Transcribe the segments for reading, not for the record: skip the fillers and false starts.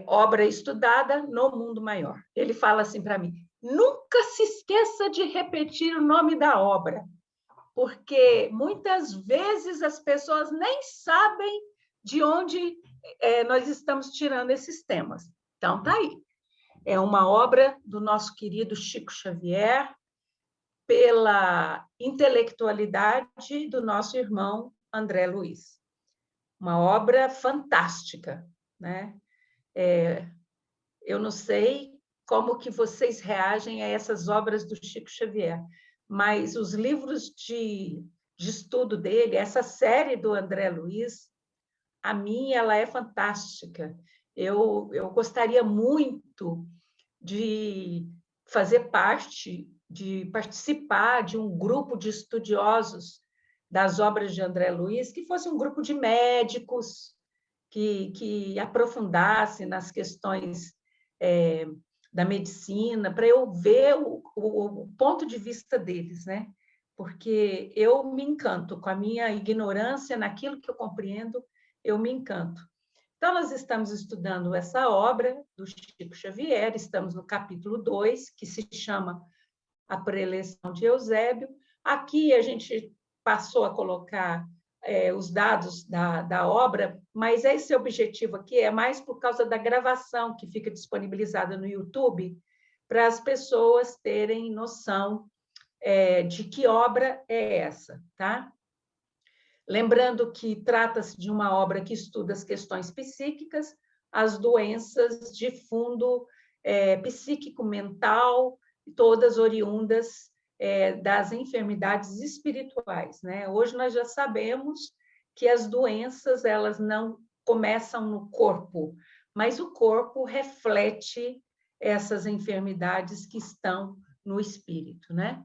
obra estudada no mundo maior. Ele fala assim para mim: nunca se esqueça de repetir o nome da obra, porque muitas vezes as pessoas nem sabem de onde nós estamos tirando esses temas. Então, tá aí. É uma obra do nosso querido Chico Xavier, pela intelectualidade do nosso irmão André Luiz. Uma obra fantástica, né? Eu não sei como que vocês reagem a essas obras do Chico Xavier, mas os livros de estudo dele, essa série do André Luiz, a mim ela é fantástica. Eu gostaria muito de fazer parte, de participar de um grupo de estudiosos das obras de André Luiz, que fosse um grupo de médicos que aprofundasse nas questões da medicina, para eu ver o ponto de vista deles, né? Porque eu me encanto com a minha ignorância naquilo que eu compreendo, eu me encanto. Então, nós estamos estudando essa obra do Chico Xavier, estamos no capítulo 2, que se chama A Preleção de Eusébio. Aqui a gente passou a colocar os dados da obra, mas esse objetivo aqui é mais por causa da gravação que fica disponibilizada no YouTube, para as pessoas terem noção de que obra é essa, tá? Lembrando que trata-se de uma obra que estuda as questões psíquicas, as doenças de fundo psíquico-mental, todas oriundas das enfermidades espirituais, né? Hoje nós já sabemos que as doenças elas não começam no corpo, mas o corpo reflete essas enfermidades que estão no espírito, né?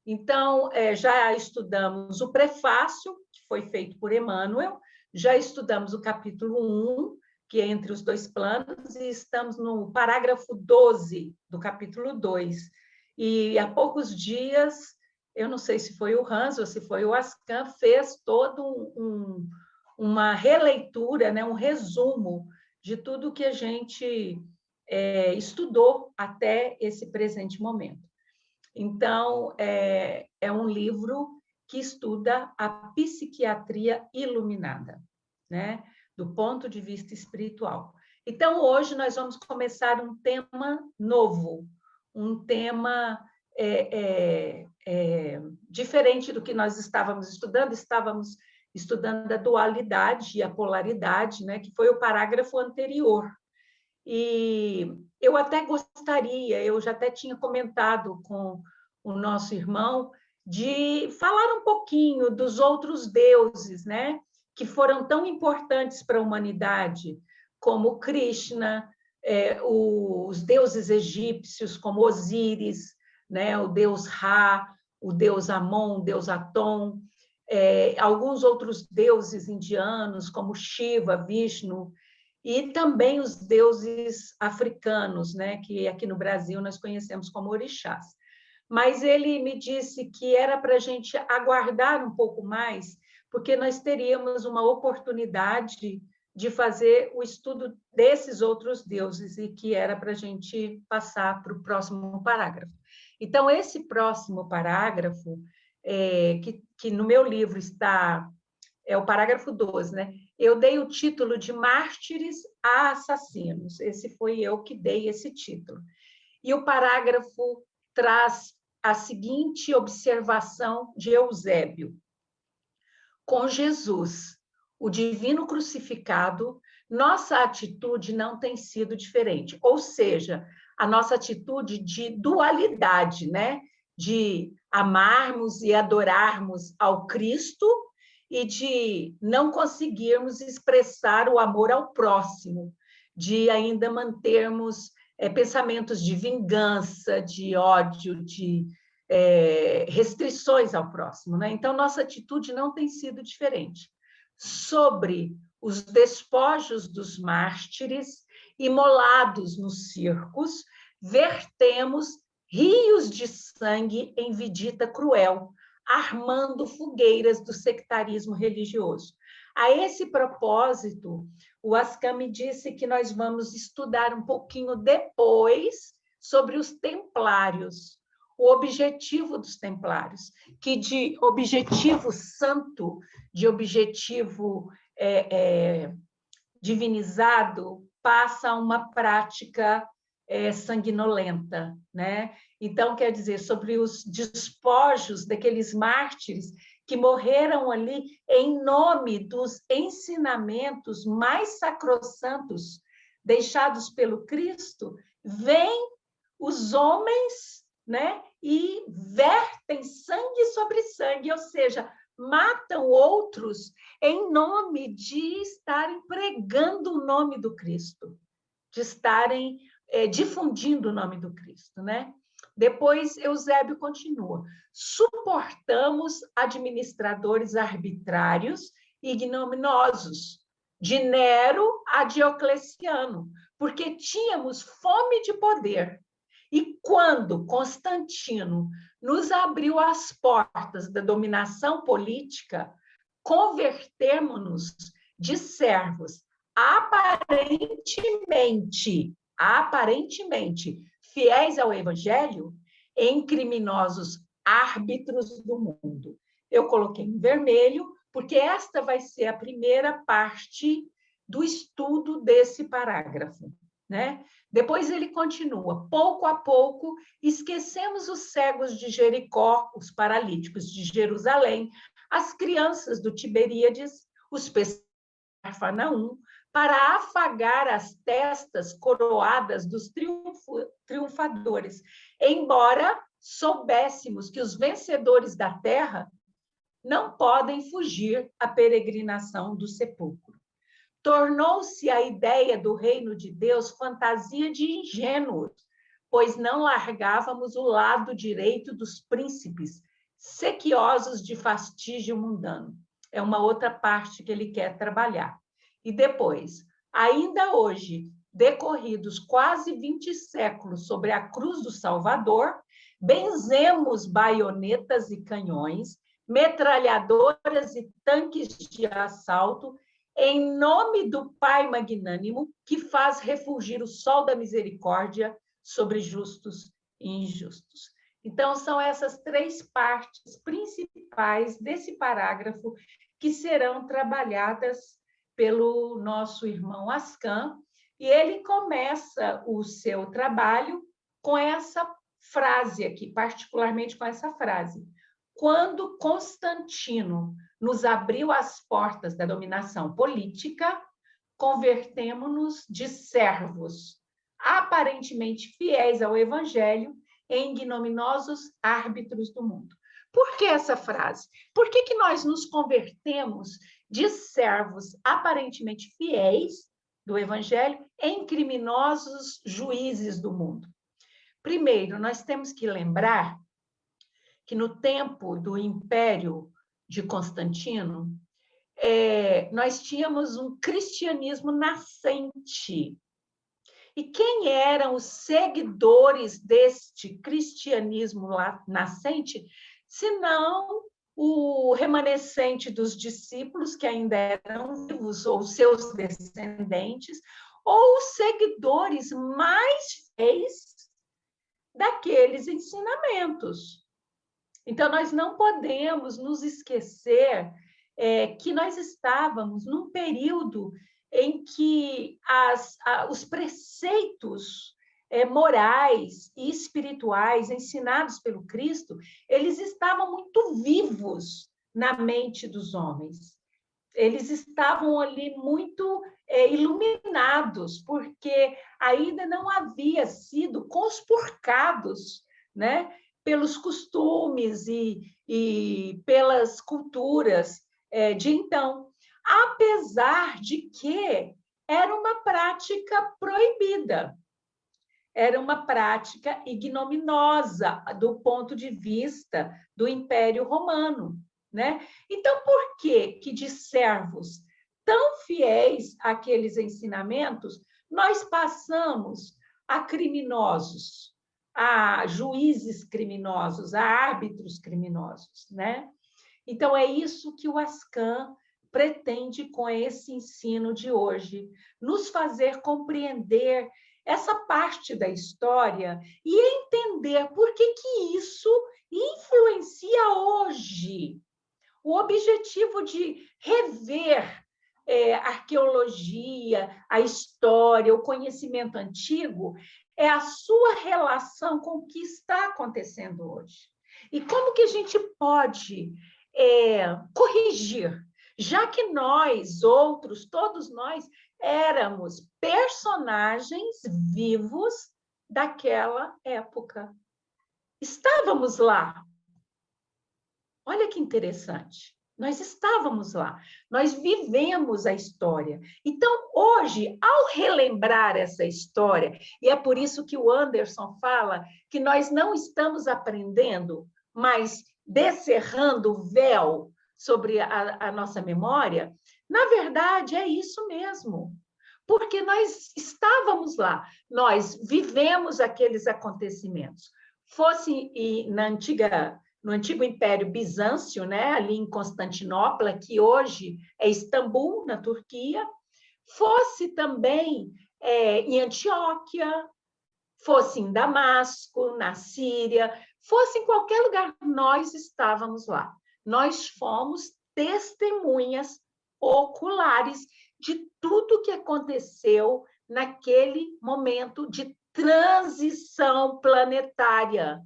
Então, já estudamos o prefácio, que foi feito por Emmanuel, já estudamos o capítulo 1, que é Entre os Dois Planos, e estamos no parágrafo 12 do capítulo 2. E há poucos dias, eu não sei se foi o Hans ou se foi o Ascan, fez todo uma releitura, né, um resumo de tudo que a gente estudou até esse presente momento. Então, é um livro que estuda a psiquiatria iluminada, né? Do ponto de vista espiritual. Então, hoje nós vamos começar um tema novo, um tema diferente do que nós estávamos estudando a dualidade e a polaridade, né? Que foi o parágrafo anterior. E eu até gostaria, eu já até tinha comentado com o nosso irmão, de falar um pouquinho dos outros deuses, né, que foram tão importantes para a humanidade, como Krishna, os deuses egípcios, como Osíris, né, o deus Ra, o deus Amon, o deus Atom, alguns outros deuses indianos, como Shiva, Vishnu, e também os deuses africanos, né, que aqui no Brasil nós conhecemos como orixás. Mas ele me disse que era para a gente aguardar um pouco mais, porque nós teríamos uma oportunidade de fazer o estudo desses outros deuses e que era para a gente passar para o próximo parágrafo. Então, esse próximo parágrafo, que no meu livro está, é o parágrafo 12, né? Eu dei o título de Mártires a Assassinos. Esse foi eu que dei esse título. E o parágrafo traz a seguinte observação de Eusébio. Com Jesus, o divino crucificado, nossa atitude não tem sido diferente. Ou seja, a nossa atitude de dualidade, né? De amarmos e adorarmos ao Cristo e de não conseguirmos expressar o amor ao próximo, de ainda mantermos pensamentos de vingança, de ódio, de restrições ao próximo, né? Então, nossa atitude não tem sido diferente. Sobre os despojos dos mártires, imolados nos circos, vertemos rios de sangue em vidita cruel, armando fogueiras do sectarismo religioso. A esse propósito, o Ascan me disse que nós vamos estudar um pouquinho depois sobre os templários, o objetivo dos templários, que de objetivo santo, de objetivo divinizado, passa a uma prática sanguinolenta, né? Então, quer dizer, sobre os despojos daqueles mártires que morreram ali em nome dos ensinamentos mais sacrossantos deixados pelo Cristo, vêm os homens, né, e vertem sangue sobre sangue, ou seja, matam outros em nome de estarem pregando o nome do Cristo, de estarem difundindo o nome do Cristo, né? Depois, Eusébio continua. Suportamos administradores arbitrários e ignominiosos, de Nero a Diocleciano, porque tínhamos fome de poder. E quando Constantino nos abriu as portas da dominação política, convertemos-nos de servos aparentemente fiéis ao Evangelho em criminosos árbitros do mundo. Eu coloquei em vermelho, porque esta vai ser a primeira parte do estudo desse parágrafo, né? Depois ele continua, pouco a pouco, esquecemos os cegos de Jericó, os paralíticos de Jerusalém, as crianças do Tiberíades, os pescadores de Cafarnaum, para afagar as testas coroadas dos triunfadores, embora soubéssemos que os vencedores da terra não podem fugir à peregrinação do sepulcro. Tornou-se a ideia do reino de Deus fantasia de ingênuos, pois não largávamos o lado direito dos príncipes, sequiosos de fastígio mundano. É uma outra parte que ele quer trabalhar. E depois, ainda hoje, decorridos quase 20 séculos sobre a cruz do Salvador, benzemos baionetas e canhões, metralhadoras e tanques de assalto, em nome do Pai magnânimo, que faz refulgir o sol da misericórdia sobre justos e injustos. Então, são essas três partes principais desse parágrafo que serão trabalhadas pelo nosso irmão Ascan, e ele começa o seu trabalho com essa frase aqui, particularmente com essa frase. Quando Constantino nos abriu as portas da dominação política, convertemo-nos de servos aparentemente fiéis ao Evangelho em ignominiosos árbitros do mundo. Por que essa frase? Por que nós nos convertemos de servos aparentemente fiéis do Evangelho em criminosos juízes do mundo? Primeiro, nós temos que lembrar que no tempo do Império de Constantino, nós tínhamos um cristianismo nascente. E quem eram os seguidores deste cristianismo nascente, senão o remanescente dos discípulos que ainda eram vivos, ou seus descendentes, ou os seguidores mais fiéis daqueles ensinamentos. Então, nós não podemos nos esquecer que nós estávamos num período em que os preceitos morais e espirituais ensinados pelo Cristo, eles estavam muito vivos na mente dos homens. Eles estavam ali muito iluminados, porque ainda não havia sido conspurcados, né, pelos costumes e pelas culturas de então, apesar de que era uma prática proibida, era uma prática ignominiosa do ponto de vista do Império Romano, né? Então, por que de servos tão fiéis àqueles ensinamentos, nós passamos a criminosos, a juízes criminosos, a árbitros criminosos, né? Então, é isso que o Ascan pretende, com esse ensino de hoje, nos fazer compreender essa parte da história e entender por que isso influencia hoje. O objetivo de rever a arqueologia, a história, o conhecimento antigo, é a sua relação com o que está acontecendo hoje. E como que a gente pode corrigir, já que nós, outros, todos nós, éramos personagens vivos daquela época. Estávamos lá. Olha que interessante. Nós estávamos lá, nós vivemos a história. Então, hoje, ao relembrar essa história, e é por isso que o Anderson fala que nós não estamos aprendendo, mas descerrando o véu sobre a nossa memória, na verdade, é isso mesmo. Porque nós estávamos lá, nós vivemos aqueles acontecimentos. Fosse no antigo Império Bizâncio, né, ali em Constantinopla, que hoje é Istambul, na Turquia, fosse também em Antioquia, fosse em Damasco, na Síria, fosse em qualquer lugar, nós estávamos lá. Nós fomos testemunhas oculares de tudo que aconteceu naquele momento de transição planetária.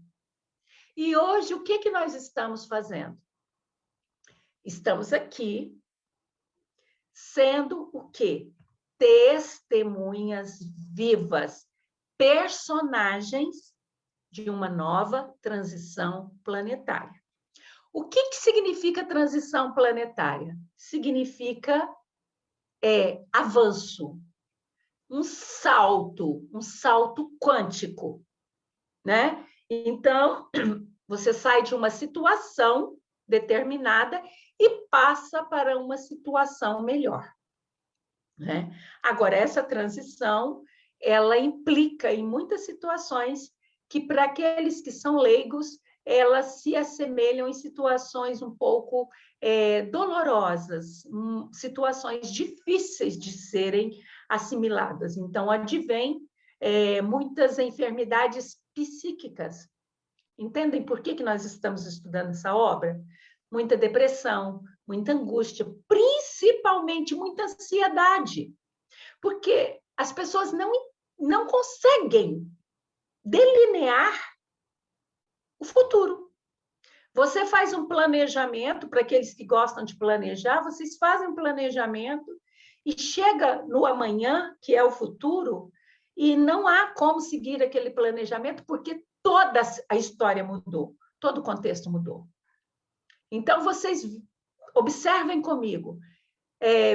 E hoje, o que nós estamos fazendo? Estamos aqui sendo o quê? Testemunhas vivas, personagens de uma nova transição planetária. O que significa transição planetária? Significa avanço, um salto quântico, né? Então, você sai de uma situação determinada e passa para uma situação melhor, né? Agora, essa transição, ela implica em muitas situações que, para aqueles que são leigos, elas se assemelham em situações um pouco dolorosas, situações difíceis de serem assimiladas. Então, advém muitas enfermidades psíquicas. Entendem por que nós estamos estudando essa obra? Muita depressão, muita angústia, principalmente muita ansiedade, porque as pessoas não conseguem delinear o futuro. Você faz um planejamento, para aqueles que gostam de planejar, vocês fazem um planejamento e chega no amanhã, que é o futuro, e não há como seguir aquele planejamento, porque toda a história mudou, todo o contexto mudou. Então, vocês observem comigo,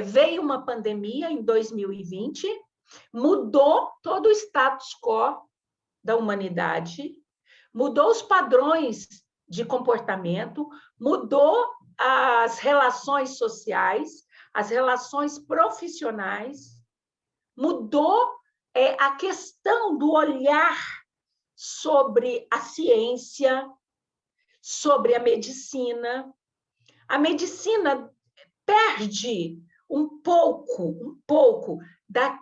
veio uma pandemia em 2020, mudou todo o status quo da humanidade, mudou os padrões de comportamento, mudou as relações sociais, as relações profissionais, mudou a questão do olhar sobre a ciência, sobre a medicina. A medicina perde um pouco da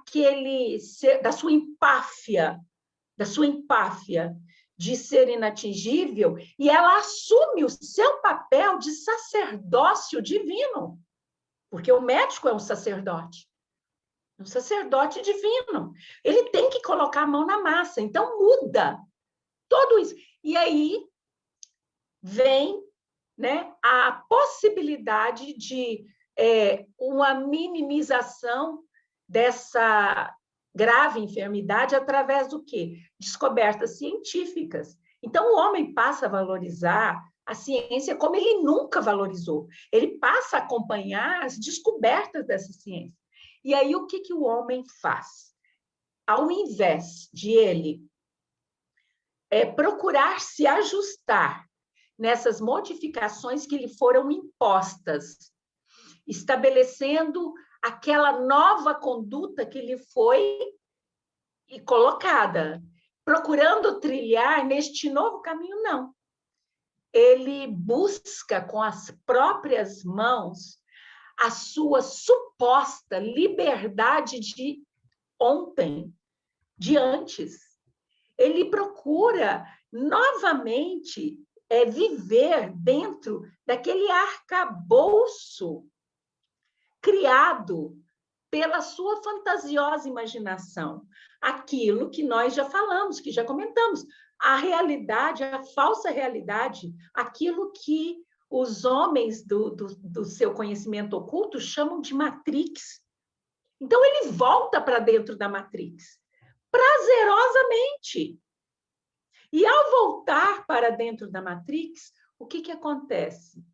sua empáfia de ser inatingível, e ela assume o seu papel de sacerdócio divino, porque o médico é um sacerdote divino. Ele tem que colocar a mão na massa, então muda tudo isso. E aí vem, né, a possibilidade de uma minimização dessa grave enfermidade através do quê? Descobertas científicas. Então, o homem passa a valorizar a ciência como ele nunca valorizou. Ele passa a acompanhar as descobertas dessa ciência. E aí, o que o homem faz? Ao invés de ele procurar se ajustar nessas modificações que lhe foram impostas, estabelecendo aquela nova conduta que lhe foi colocada, procurando trilhar neste novo caminho, não. Ele busca com as próprias mãos a sua suposta liberdade de ontem, de antes. Ele procura novamente viver dentro daquele arcabouço criado pela sua fantasiosa imaginação. Aquilo que nós já falamos, que já comentamos. A realidade, a falsa realidade, aquilo que os homens do seu conhecimento oculto chamam de Matrix. Então, ele volta para dentro da Matrix, prazerosamente. E, ao voltar para dentro da Matrix, o que acontece?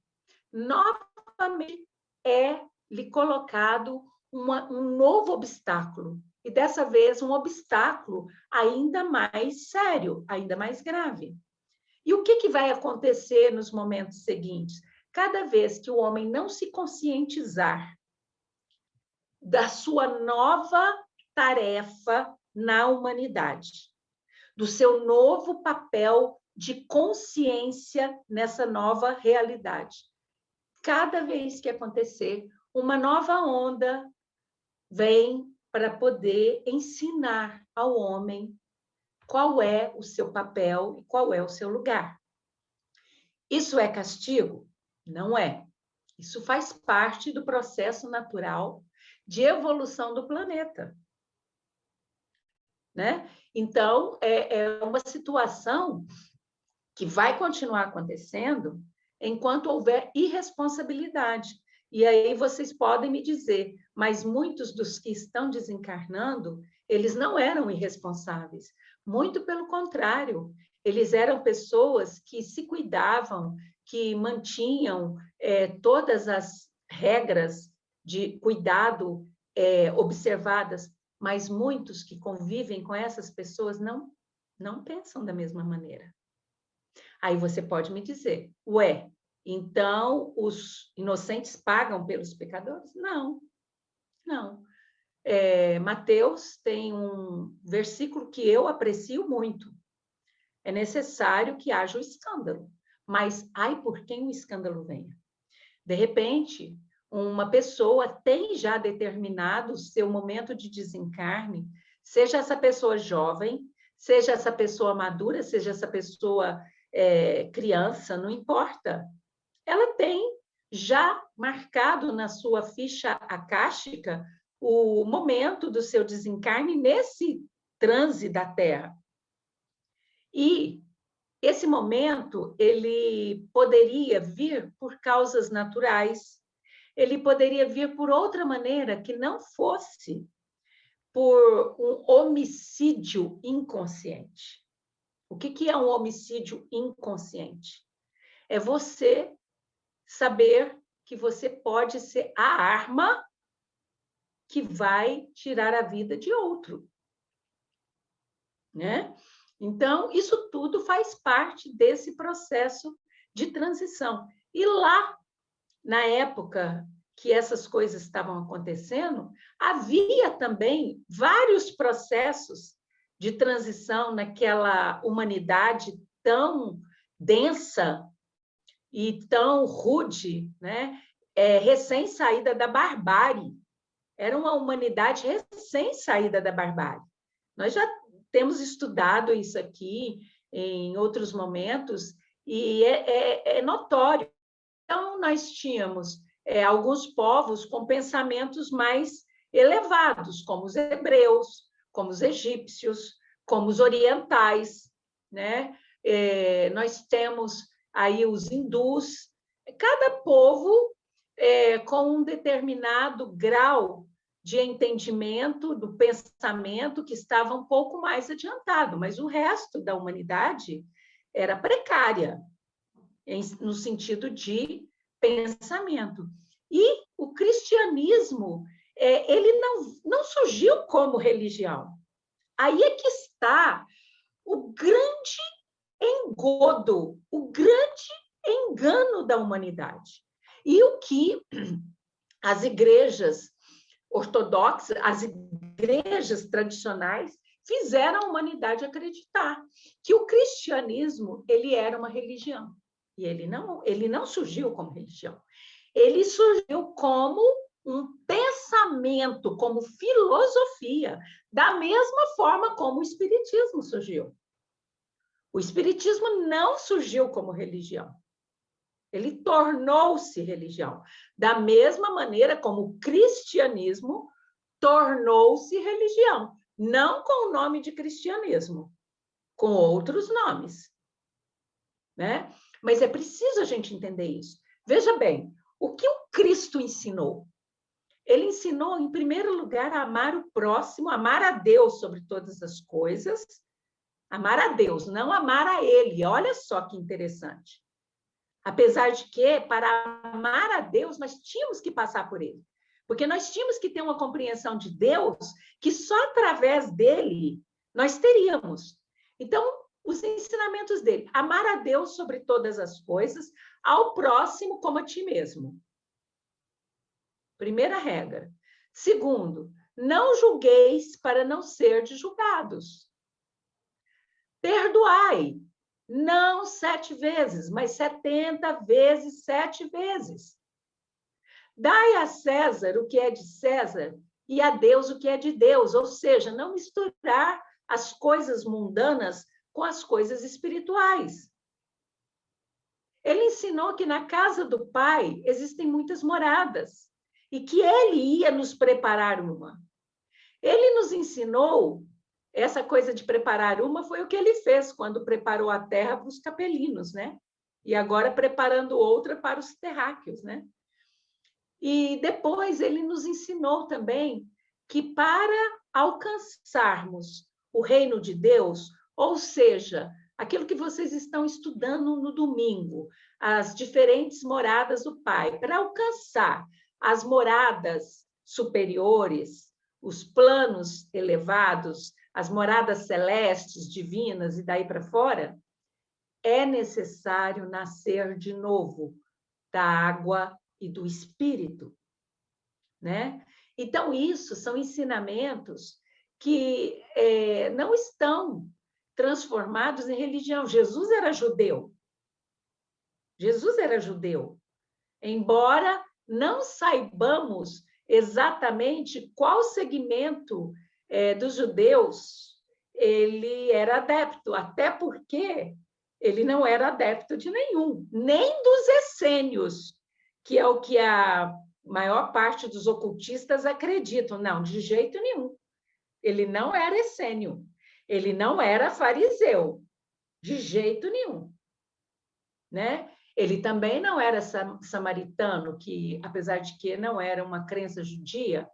Novamente é-lhe colocado um novo obstáculo. E, dessa vez, um obstáculo ainda mais sério, ainda mais grave. E o que vai acontecer nos momentos seguintes? Cada vez que o homem não se conscientizar da sua nova tarefa na humanidade, do seu novo papel de consciência nessa nova realidade, cada vez que acontecer, uma nova onda vem para poder ensinar ao homem qual é o seu papel e qual é o seu lugar. Isso é castigo? Não é. Isso faz parte do processo natural de evolução do planeta. Né? Então, é uma situação que vai continuar acontecendo enquanto houver irresponsabilidade. E aí vocês podem me dizer, mas muitos dos que estão desencarnando, eles não eram irresponsáveis. Muito pelo contrário, eles eram pessoas que se cuidavam, que mantinham todas as regras de cuidado observadas, mas muitos que convivem com essas pessoas não pensam da mesma maneira. Aí você pode me dizer, ué, então os inocentes pagam pelos pecadores? Não, não. Mateus tem um versículo que eu aprecio muito. É necessário que haja o escândalo, mas ai por quem o escândalo venha. De repente, uma pessoa tem já determinado o seu momento de desencarne, seja essa pessoa jovem, seja essa pessoa madura, seja essa pessoa criança, não importa. Ela tem já marcado na sua ficha akáshica o momento do seu desencarne nesse transe da Terra. E esse momento, ele poderia vir por causas naturais, ele poderia vir por outra maneira que não fosse por um homicídio inconsciente. O que é um homicídio inconsciente? É você saber que você pode ser a arma que vai tirar a vida de outro, né? Então, isso tudo faz parte desse processo de transição. E lá, na época que essas coisas estavam acontecendo, havia também vários processos de transição naquela humanidade tão densa e tão rude, né? Recém-saída da barbárie. Era uma humanidade recém-saída da barbárie. Nós já temos estudado isso aqui em outros momentos e é notório. Então, nós tínhamos alguns povos com pensamentos mais elevados, como os hebreus, como os egípcios, como os orientais, né? Nós temos aí os hindus, cada povo com um determinado grau de entendimento do pensamento que estava um pouco mais adiantado, mas o resto da humanidade era precária, no sentido de pensamento. E o cristianismo, ele não surgiu como religião. Aí é que está o grande engodo, o grande engano da humanidade. E o que as igrejas ortodoxas, as igrejas tradicionais, fizeram a humanidade acreditar que o cristianismo ele era uma religião. E ele não surgiu como religião. Ele surgiu como um pensamento, como filosofia, da mesma forma como o Espiritismo surgiu. O Espiritismo não surgiu como religião. Ele tornou-se religião. Da mesma maneira como o cristianismo tornou-se religião. Não com o nome de cristianismo, com outros nomes. Né? Mas é preciso a gente entender isso. Veja bem, o que o Cristo ensinou? Ele ensinou, em primeiro lugar, a amar o próximo, amar a Deus sobre todas as coisas, amar a Deus, não amar a Ele. Olha só que interessante. Apesar de que, para amar a Deus, nós tínhamos que passar por Ele. Porque nós tínhamos que ter uma compreensão de Deus que só através dele nós teríamos. Então, os ensinamentos dele, amar a Deus sobre todas as coisas, ao próximo como a ti mesmo. Primeira regra. Segundo, não julgueis para não serdes julgados. Perdoai, não 7 vezes, mas 70 vezes 7 vezes. Dai a César o que é de César e a Deus o que é de Deus, ou seja, não misturar as coisas mundanas com as coisas espirituais. Ele ensinou que na casa do Pai existem muitas moradas e que ele ia nos preparar uma. Ele nos ensinou essa coisa de preparar uma, foi o que ele fez quando preparou a terra para os capelinos, né? E agora preparando outra para os terráqueos, né? E depois ele nos ensinou também que para alcançarmos o reino de Deus, ou seja, aquilo que vocês estão estudando no domingo, as diferentes moradas do Pai, para alcançar as moradas superiores, os planos elevados, as moradas celestes, divinas e daí para fora, é necessário nascer de novo da água e do espírito, né? Então, isso são ensinamentos que não estão transformados em religião. Jesus era judeu. Jesus era judeu. Embora não saibamos exatamente qual segmento dos judeus ele era adepto, até porque ele não era adepto de nenhum, nem dos essênios, que é o que a maior parte dos ocultistas acreditam. Não, de jeito nenhum. Ele não era essênio, ele não era fariseu, de jeito nenhum. Né? Ele também não era samaritano, que, apesar de que não era uma crença judia,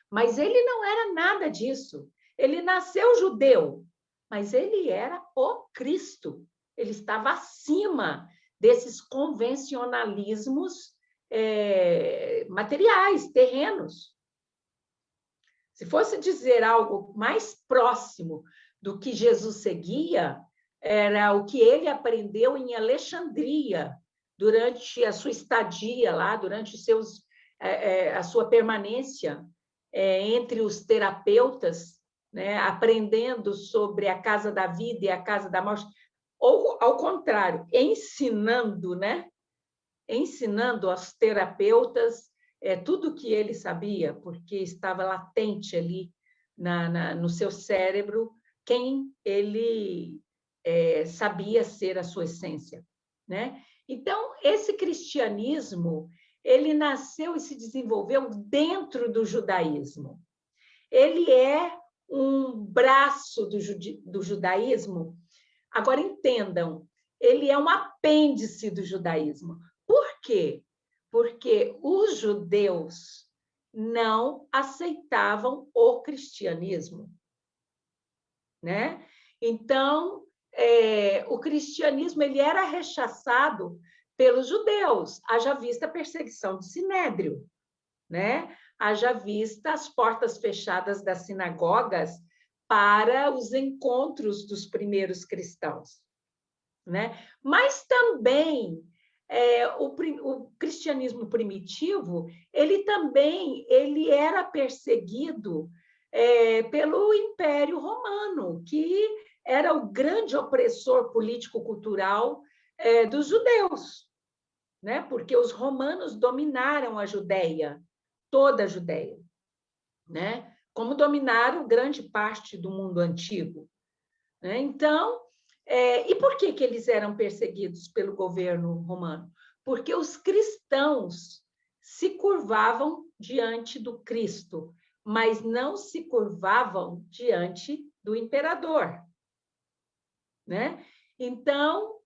mas ele não era nada disso. Ele nasceu judeu, mas ele era o Cristo. Ele estava acima desses convencionalismos materiais, terrenos. Se fosse dizer algo mais próximo do que Jesus seguia, era o que ele aprendeu em Alexandria, durante a sua estadia lá, durante a sua permanência entre os terapeutas, né, aprendendo sobre a casa da vida e a casa da morte, ou, ao contrário, ensinando, né, ensinando aos terapeutas tudo o que ele sabia, porque estava latente ali no seu cérebro quem ele sabia ser a sua essência, né? Então, esse cristianismo, ele nasceu e se desenvolveu dentro do judaísmo. Ele é um braço do judaísmo. Agora, entendam, ele é um apêndice do judaísmo. Por quê? Porque os judeus não aceitavam o cristianismo, né? Então, o cristianismo ele era rechaçado pelos judeus, haja vista a perseguição de Sinédrio, né? Haja vista as portas fechadas das sinagogas para os encontros dos primeiros cristãos, né? Mas também o cristianismo primitivo, ele era perseguido pelo Império Romano, que era o grande opressor político-cultural dos judeus. né? Porque os romanos dominaram a Judéia, toda a Judéia, né? Como dominaram grande parte do mundo antigo, né? Então, e por que eles eram perseguidos pelo governo romano? Porque os cristãos se curvavam diante do Cristo, mas não se curvavam diante do imperador, né? Então,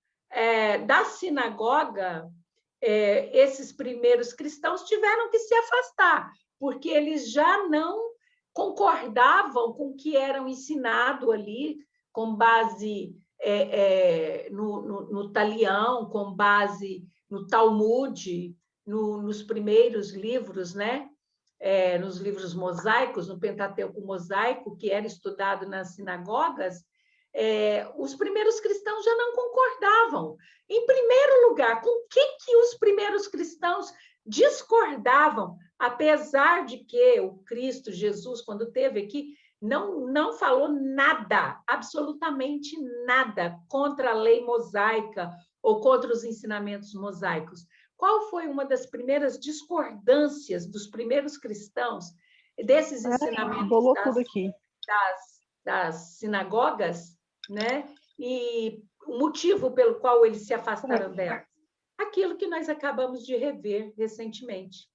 da sinagoga, esses primeiros cristãos tiveram que se afastar, porque eles já não concordavam com o que eram ensinado ali, com base no Talião, com base no Talmud, nos primeiros livros, né? Nos livros mosaicos, no Pentateuco mosaico, que era estudado nas sinagogas, os primeiros cristãos já não concordavam. Em primeiro lugar, com o que os primeiros cristãos discordavam, apesar de que o Cristo Jesus, quando esteve aqui, não falou nada, absolutamente nada, contra a lei mosaica ou contra os ensinamentos mosaicos. Qual foi uma das primeiras discordâncias dos primeiros cristãos desses ensinamentos das sinagogas, né? E o motivo pelo qual eles se afastaram dela? Aquilo que nós acabamos de rever recentemente,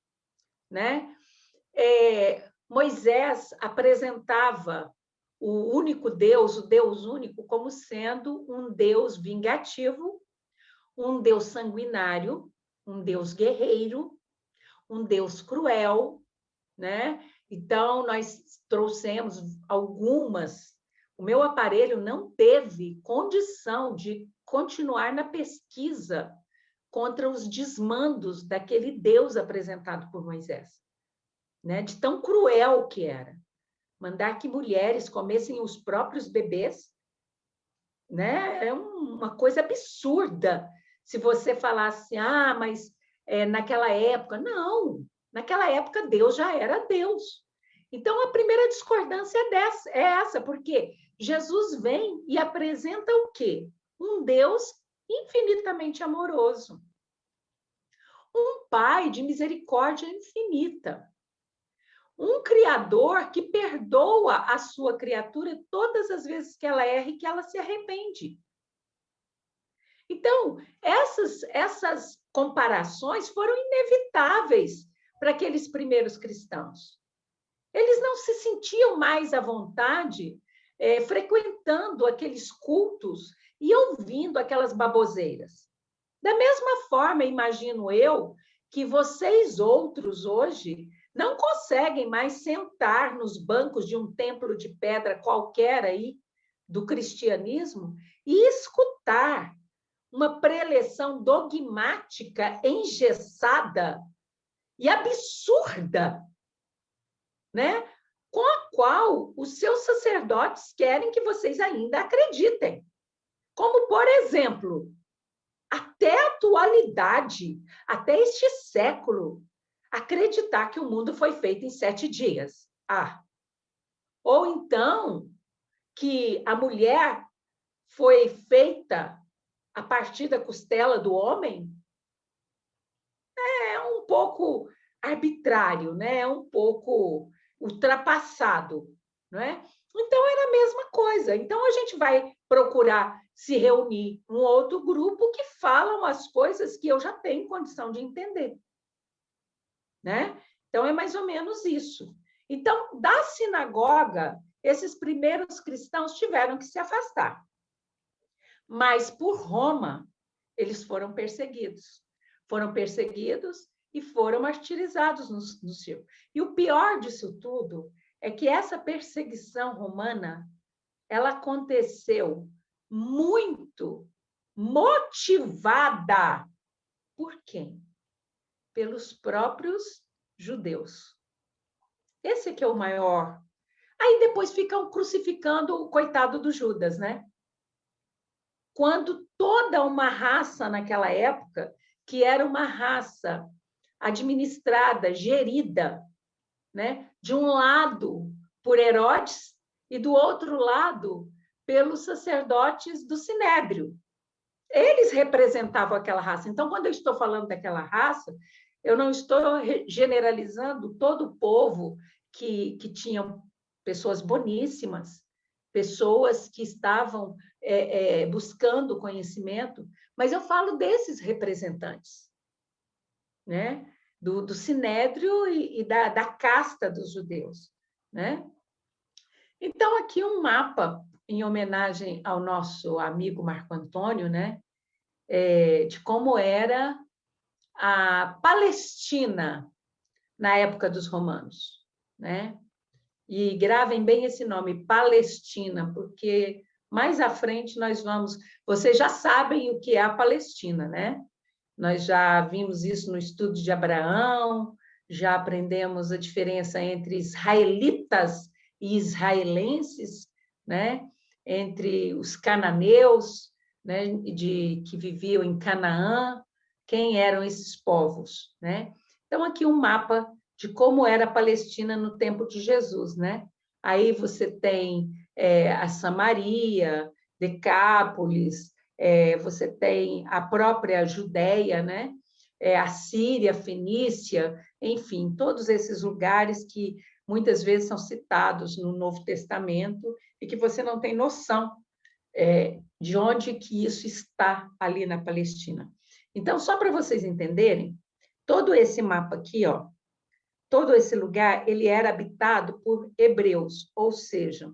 né? Moisés apresentava o único Deus, o Deus único, como sendo um Deus vingativo, um Deus sanguinário, um Deus guerreiro, um Deus cruel, né? Então, nós trouxemos algumas. O meu aparelho não teve condição de continuar na pesquisa contra os desmandos daquele Deus apresentado por Moisés, né? De tão cruel que era. Mandar que mulheres comessem os próprios bebês, né? É uma coisa absurda. Se você falasse, mas naquela época. Não, naquela época Deus já era Deus. Então, a primeira discordância é essa, porque Jesus vem e apresenta o quê? Um Deus infinitamente amoroso. Um Pai de misericórdia infinita. Um Criador que perdoa a sua criatura todas as vezes que ela erra e que ela se arrepende. Então, essas comparações foram inevitáveis para aqueles primeiros cristãos. Eles não se sentiam mais à vontade frequentando aqueles cultos e ouvindo aquelas baboseiras. Da mesma forma, imagino eu, que vocês outros hoje não conseguem mais sentar nos bancos de um templo de pedra qualquer aí do cristianismo e escutar uma preleção dogmática, engessada e absurda, né? Com a qual os seus sacerdotes querem que vocês ainda acreditem. Como, por exemplo, até a atualidade, até este século, acreditar que o mundo foi feito em 7 dias. Ou então que a mulher foi feita a partir da costela do homem, é um pouco arbitrário, né? É um pouco ultrapassado, não é? Então, era a mesma coisa. Então, a gente vai procurar se reunir um outro grupo que falam as coisas que eu já tenho condição de entender, né? Então, é mais ou menos isso. Então, da sinagoga, esses primeiros cristãos tiveram que se afastar. Mas, por Roma, eles foram perseguidos. Foram perseguidos e foram martirizados no circo. E o pior disso tudo é que essa perseguição romana, ela aconteceu muito motivada por quem? Pelos próprios judeus. Esse aqui é o maior. Aí depois ficam crucificando o coitado do Judas, né? Quando toda uma raça naquela época, que era uma raça administrada, gerida, né? De um lado por Herodes e do outro lado pelos sacerdotes do Sinédrio. eles representavam aquela raça. Então, quando eu estou falando daquela raça, eu não estou generalizando todo o povo que tinham pessoas boníssimas, pessoas que estavam buscando conhecimento, mas eu falo desses representantes, né? Do sinédrio e da casta dos judeus, né? Então, aqui um mapa em homenagem ao nosso amigo Marco Antônio, né? De como era a Palestina na época dos romanos, né? E gravem bem esse nome, Palestina, porque mais à frente nós vamos... Vocês já sabem o que é a Palestina, né? Nós já vimos isso no estudo de Abraão, já aprendemos a diferença entre israelitas e israelenses, né? Entre os cananeus, né? Que viviam em Canaã, quem eram esses povos, né? Então, aqui um mapa de como era a Palestina no tempo de Jesus, né? Aí você tem a Samaria, Decápolis, você tem a própria Judéia, né? A Síria, Fenícia, enfim, todos esses lugares que muitas vezes são citados no Novo Testamento e que você não tem noção de onde que isso está ali na Palestina. Então, só para vocês entenderem, todo esse mapa aqui, ó, todo esse lugar, ele era habitado por hebreus, ou seja,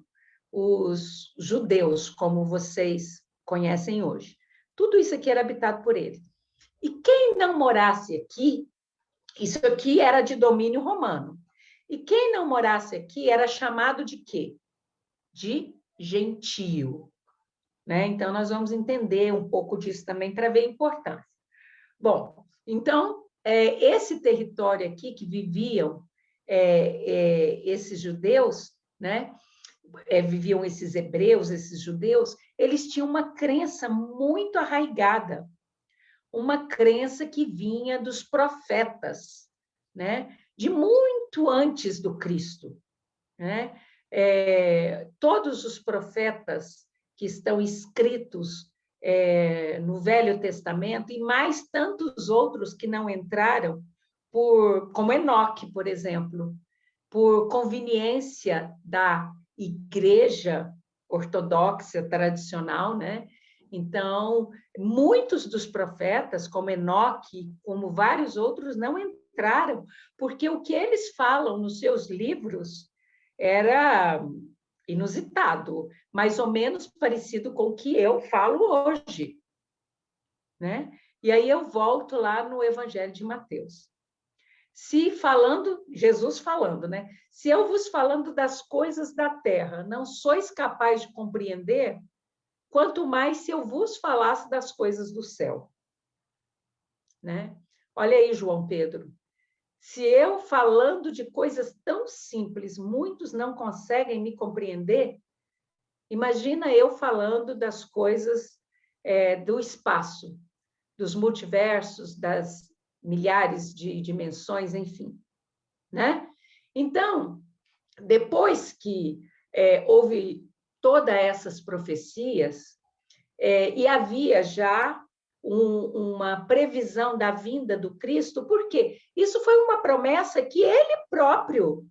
os judeus, como vocês conhecem hoje. Tudo isso aqui era habitado por eles. E quem não morasse aqui, isso aqui era de domínio romano. E quem não morasse aqui era chamado de quê? De gentio. Né? Então, nós vamos entender um pouco disso também para ver a importância. Bom, então, esse território aqui que viviam esses judeus, né? Viviam esses hebreus, esses judeus, eles tinham uma crença muito arraigada, uma crença que vinha dos profetas, né? De muito antes do Cristo, né? Todos os profetas que estão escritos no Velho Testamento e mais tantos outros que não entraram, como Enoque, por exemplo, por conveniência da igreja ortodoxa tradicional, né? Então, muitos dos profetas, como Enoque, como vários outros, não entraram, porque o que eles falam nos seus livros era inusitado, mais ou menos parecido com o que eu falo hoje, né? E aí eu volto lá no Evangelho de Mateus. Jesus falando, né? Se eu vos falando das coisas da terra, não sois capaz de compreender, quanto mais se eu vos falasse das coisas do céu, né? Olha aí, João Pedro. Se eu falando de coisas tão simples, muitos não conseguem me compreender, imagina eu falando das coisas do espaço, dos multiversos, das milhares de dimensões, enfim, né? Então, depois que houve todas essas profecias, e havia já uma previsão da vinda do Cristo, por quê? Isso foi uma promessa que ele próprio,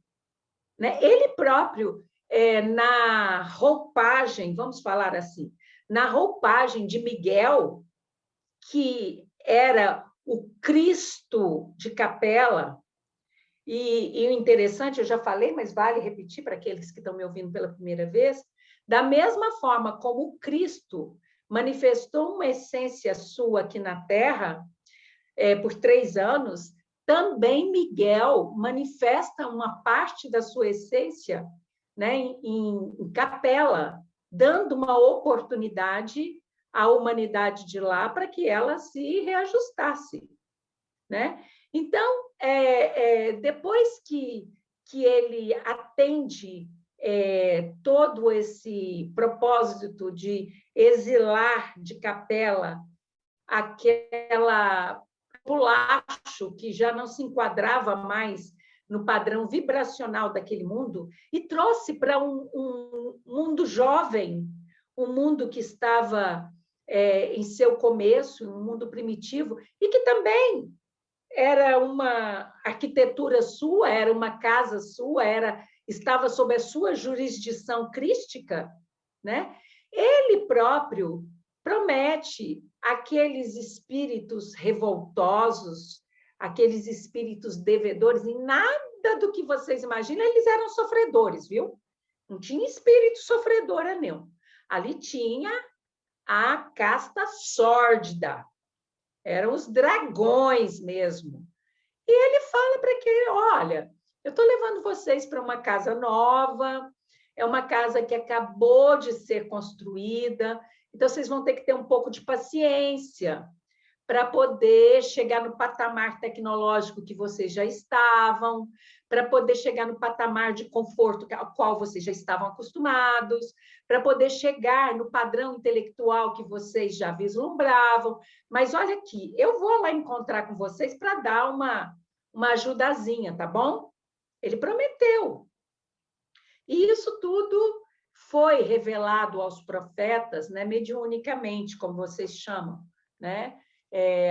né? Ele próprio, na roupagem, vamos falar assim, na roupagem de Miguel, que era o Cristo de Capela, e o interessante, eu já falei, mas vale repetir para aqueles que estão me ouvindo pela primeira vez, da mesma forma como o Cristo manifestou uma essência sua aqui na Terra por 3 anos, também Miguel manifesta uma parte da sua essência, né, em Capela, dando uma oportunidade à humanidade de lá para que ela se reajustasse, né? Então, depois que ele atende todo esse propósito de exilar de Capela aquela populacho que já não se enquadrava mais no padrão vibracional daquele mundo e trouxe para um mundo jovem, um mundo que estava em seu começo, um mundo primitivo, e que também era uma arquitetura sua, era uma casa sua, estava sob a sua jurisdição crística, né? Ele próprio promete aqueles espíritos revoltosos, aqueles espíritos devedores, em nada do que vocês imaginam, eles eram sofredores, viu? Não tinha espírito sofredora, não. Ali tinha a casta sórdida, eram os dragões mesmo. E ele fala para que, olha, eu estou levando vocês para uma casa nova, é uma casa que acabou de ser construída, então vocês vão ter que ter um pouco de paciência para poder chegar no patamar tecnológico que vocês já estavam, para poder chegar no patamar de conforto ao qual vocês já estavam acostumados, para poder chegar no padrão intelectual que vocês já vislumbravam. Mas olha aqui, eu vou lá encontrar com vocês para dar uma ajudazinha, tá bom? Ele prometeu. E isso tudo foi revelado aos profetas, né, mediunicamente, como vocês chamam, né?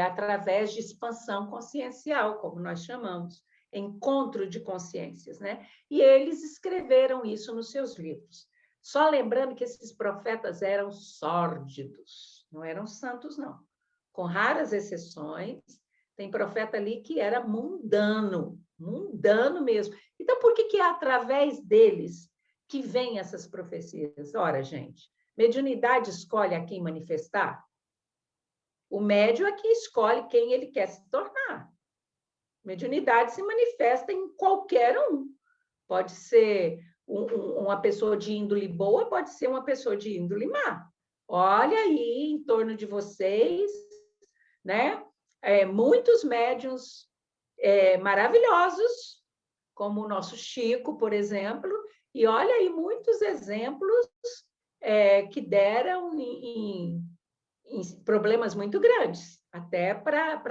Através de expansão consciencial, como nós chamamos, encontro de consciências, né? E eles escreveram isso nos seus livros. Só lembrando que esses profetas eram sórdidos, não eram santos, não. Com raras exceções, tem profeta ali que era mundano, mundano mesmo. Então, por que é através deles que vêm essas profecias? Ora, gente, mediunidade escolhe a quem manifestar? O médium é que escolhe quem ele quer se tornar. Mediunidade se manifesta em qualquer um. Pode ser uma pessoa de índole boa, pode ser uma pessoa de índole má. Olha aí em torno de vocês, né? Muitos médiuns maravilhosos, como o nosso Chico, por exemplo, e olha aí muitos exemplos que deram em problemas muito grandes, até para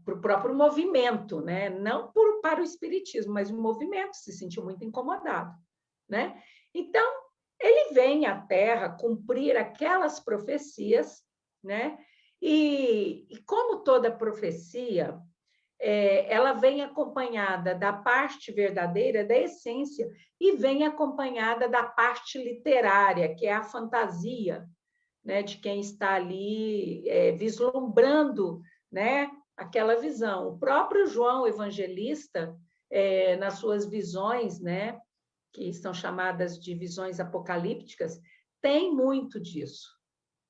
o próprio movimento, né? Não para o espiritismo, mas o movimento se sentiu muito incomodado, né? Então, ele vem à Terra cumprir aquelas profecias, né? E como toda profecia, ela vem acompanhada da parte verdadeira, da essência, e vem acompanhada da parte literária, que é a fantasia, né, de quem está ali vislumbrando, né, aquela visão. O próprio João Evangelista, nas suas visões, né, que são chamadas de visões apocalípticas, tem muito disso,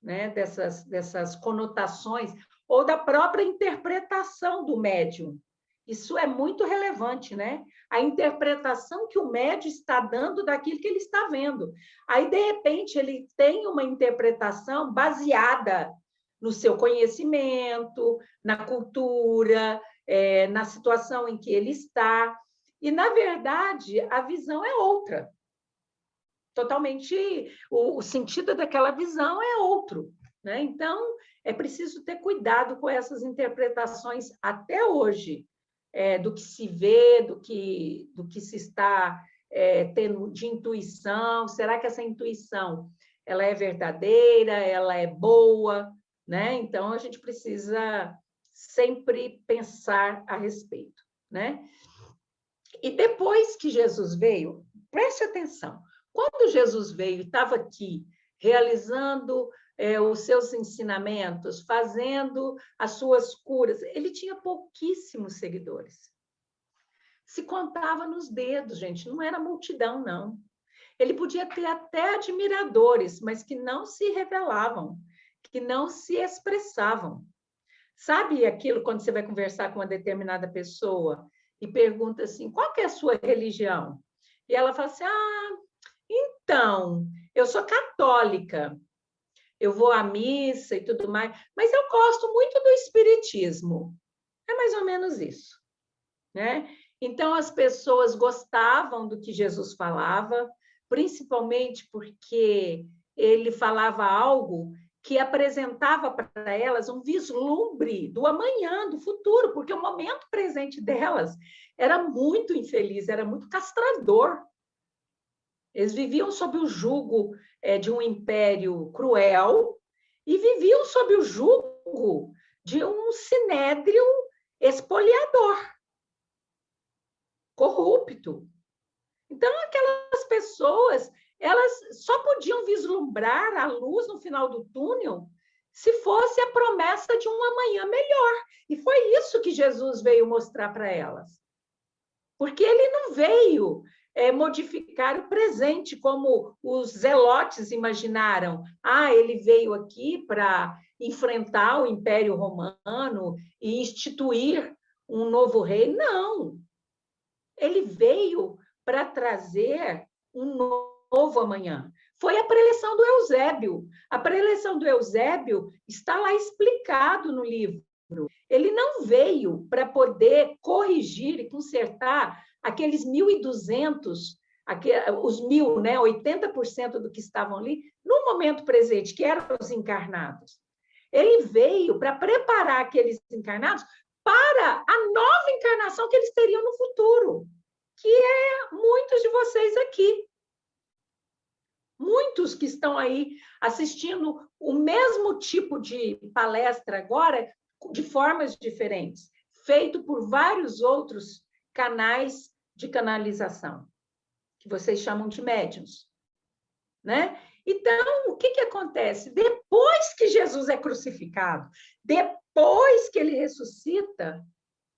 né, dessas conotações, ou da própria interpretação do médium. Isso é muito relevante, né? A interpretação que o médium está dando daquilo que ele está vendo. Aí, de repente, ele tem uma interpretação baseada no seu conhecimento, na cultura, na situação em que ele está. E, na verdade, a visão é outra. Totalmente, o sentido daquela visão é outro, né? Então, é preciso ter cuidado com essas interpretações até hoje, do que se vê, do que se está tendo de intuição. Será que essa intuição ela é verdadeira, ela é boa, né? Então, a gente precisa sempre pensar a respeito, né? E depois que Jesus veio, preste atenção, quando Jesus veio, estava aqui realizando os seus ensinamentos, fazendo as suas curas, ele tinha pouquíssimos seguidores. Se contava nos dedos, gente, não era multidão, não. Ele podia ter até admiradores, mas que não se revelavam, que não se expressavam. Sabe aquilo quando você vai conversar com uma determinada pessoa e pergunta assim, qual que é a sua religião? E ela fala assim, então, eu sou católica, eu vou à missa e tudo mais, mas eu gosto muito do espiritismo. É mais ou menos isso, né? Então, as pessoas gostavam do que Jesus falava, principalmente porque ele falava algo que apresentava para elas um vislumbre do amanhã, do futuro, porque o momento presente delas era muito infeliz, era muito castrador. Eles viviam sob o jugo de um império cruel e viviam sob o jugo de um sinédrio espoliador, corrupto. Então, aquelas pessoas, elas só podiam vislumbrar a luz no final do túnel se fosse a promessa de um amanhã melhor. E foi isso que Jesus veio mostrar para elas. Porque ele não veio modificar o presente, como os zelotes imaginaram. Ah, ele veio aqui para enfrentar o Império Romano e instituir um novo rei. Não. Ele veio para trazer um novo amanhã. Foi a preleção do Eusébio. A preleção do Eusébio está lá explicado no livro. Ele não veio para poder corrigir e consertar aqueles 1.200, os 1.000, né, 80% do que estavam ali, no momento presente, que eram os encarnados. Ele veio para preparar aqueles encarnados para a nova encarnação que eles teriam no futuro, que é muitos de vocês aqui. Muitos que estão aí assistindo o mesmo tipo de palestra agora, de formas diferentes, feito por vários outros canais de canalização, que vocês chamam de médiuns, né? Então, o que acontece? Depois que Jesus é crucificado, depois que ele ressuscita,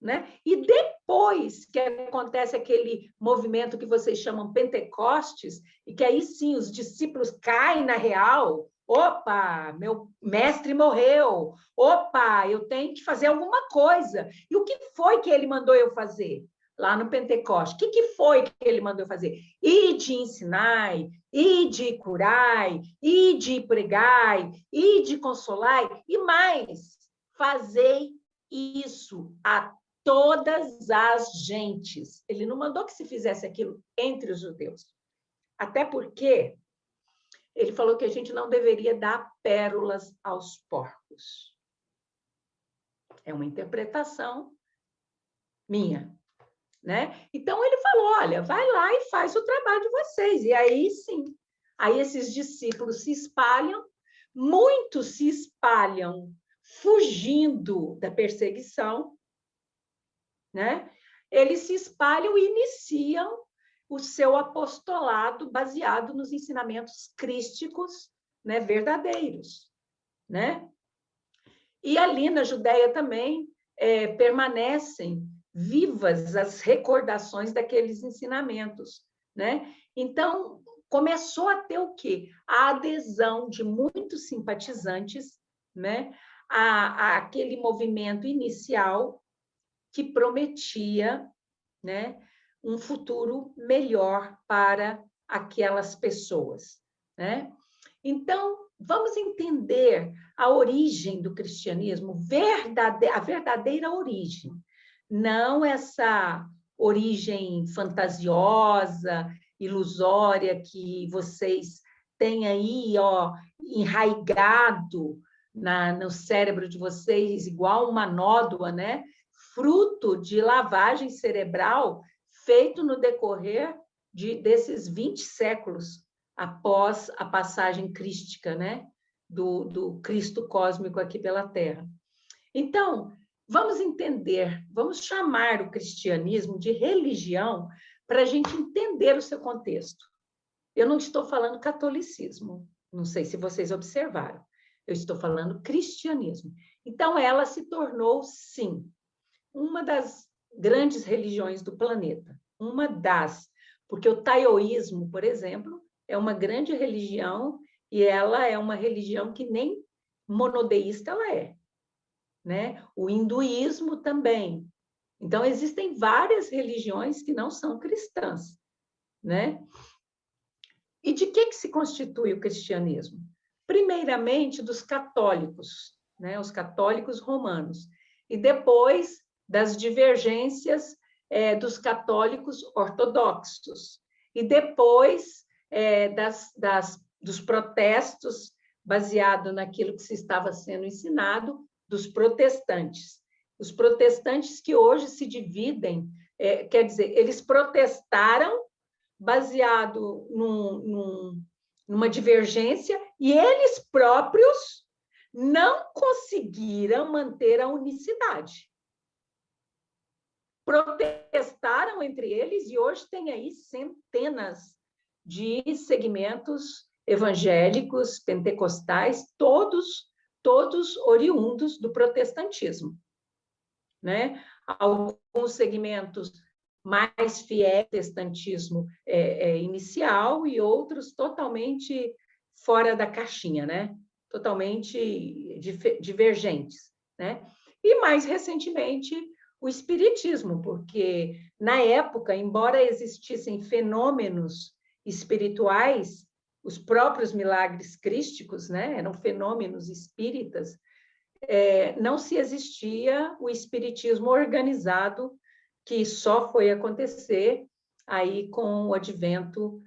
né? E depois que acontece aquele movimento que vocês chamam Pentecostes, e que aí sim os discípulos caem na real, opa, meu mestre morreu, opa, eu tenho que fazer alguma coisa. E o que foi que ele mandou eu fazer lá no Pentecostes? O que foi que ele mandou eu fazer? Ide ensinai, ide curai, ide pregai, ide consolai, e mais, fazei isso a todas as gentes. Ele não mandou que se fizesse aquilo entre os judeus. Até porque ele falou que a gente não deveria dar pérolas aos porcos. É uma interpretação minha, né? Então ele falou, olha, vai lá e faz o trabalho de vocês. E aí sim, aí esses discípulos se espalham, muitos se espalham fugindo da perseguição, né? Eles se espalham e iniciam o seu apostolado baseado nos ensinamentos crísticos, né, verdadeiros, né? E ali na Judéia também permanecem vivas as recordações daqueles ensinamentos, né? Então, começou a ter o quê? A adesão de muitos simpatizantes, né, àquele movimento inicial que prometia, né, um futuro melhor para aquelas pessoas, né? Então, vamos entender a origem do cristianismo, a verdadeira origem, não essa origem fantasiosa, ilusória que vocês têm aí, ó, enraigado no cérebro de vocês, igual uma nódoa, né? Fruto de lavagem cerebral feito no decorrer desses 20 séculos após a passagem crística, né? do Cristo cósmico aqui pela Terra. Então, vamos entender, vamos chamar o cristianismo de religião para a gente entender o seu contexto. Eu não estou falando catolicismo, não sei se vocês observaram, eu estou falando cristianismo. Então, ela se tornou, sim, uma das grandes religiões do planeta, porque o taoísmo, por exemplo, é uma grande religião e ela é uma religião que nem monodeísta ela é, né? O hinduísmo também. Então, existem várias religiões que não são cristãs, né? E de que se constitui o cristianismo? Primeiramente, dos católicos, né? Os católicos romanos, e depois das divergências dos católicos ortodoxos, e depois dos protestos, baseado naquilo que se estava sendo ensinado, dos protestantes. Os protestantes que hoje se dividem, quer dizer, eles protestaram baseado numa divergência, e eles próprios não conseguiram manter a unicidade. Protestaram entre eles, e hoje tem aí centenas de segmentos evangélicos, pentecostais, todos oriundos do protestantismo, né? Alguns segmentos mais fiéis ao protestantismo inicial e outros totalmente fora da caixinha, né? Totalmente divergentes, né? E mais recentemente o espiritismo, porque na época, embora existissem fenômenos espirituais, os próprios milagres crísticos, né? Eram fenômenos espíritas, não se existia o espiritismo organizado, que só foi acontecer aí com o advento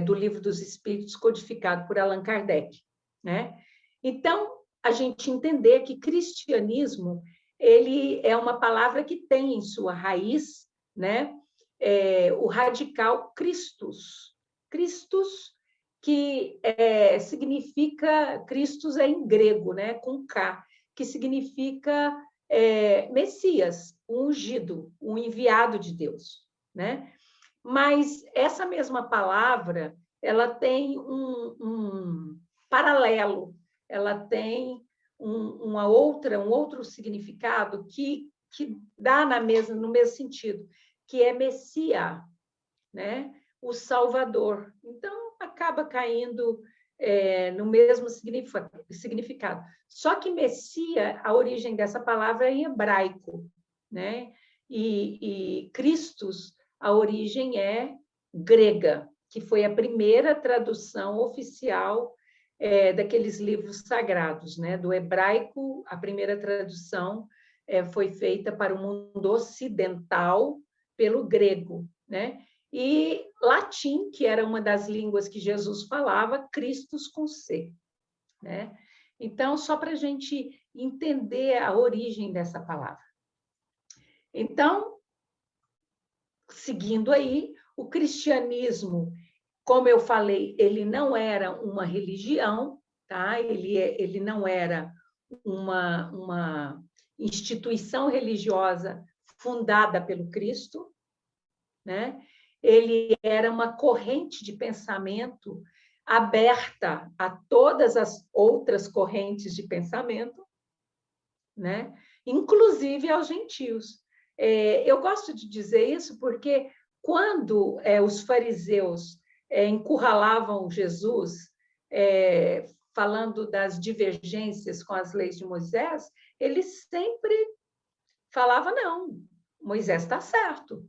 do Livro dos Espíritos, codificado por Allan Kardec, né? Então, a gente entender que cristianismo ele é uma palavra que tem em sua raiz, né, o radical Christus. Christus, que significa, Christus é em grego, né, com K, que significa Messias, o ungido, o enviado de Deus, né? Mas essa mesma palavra, ela tem um paralelo, ela tem um outro significado que dá no mesmo sentido, que é Messias, né? O Salvador. Então, acaba caindo no mesmo significado. Só que Messias, a origem dessa palavra é em hebraico, né? E Christus, a origem é grega, que foi a primeira tradução oficial daqueles livros sagrados, né? Do hebraico, a primeira tradução foi feita para o mundo ocidental pelo grego, né? E latim, que era uma das línguas que Jesus falava, Christus com C, né? Então, só para a gente entender a origem dessa palavra. Então, seguindo aí, o cristianismo, como eu falei, ele não era uma religião, tá? Ele não era uma instituição religiosa fundada pelo Cristo, né? Ele era uma corrente de pensamento aberta a todas as outras correntes de pensamento, né? Inclusive aos gentios. Eu gosto de dizer isso porque quando os fariseus encurralavam Jesus, falando das divergências com as leis de Moisés, eles sempre falavam, não, Moisés está certo.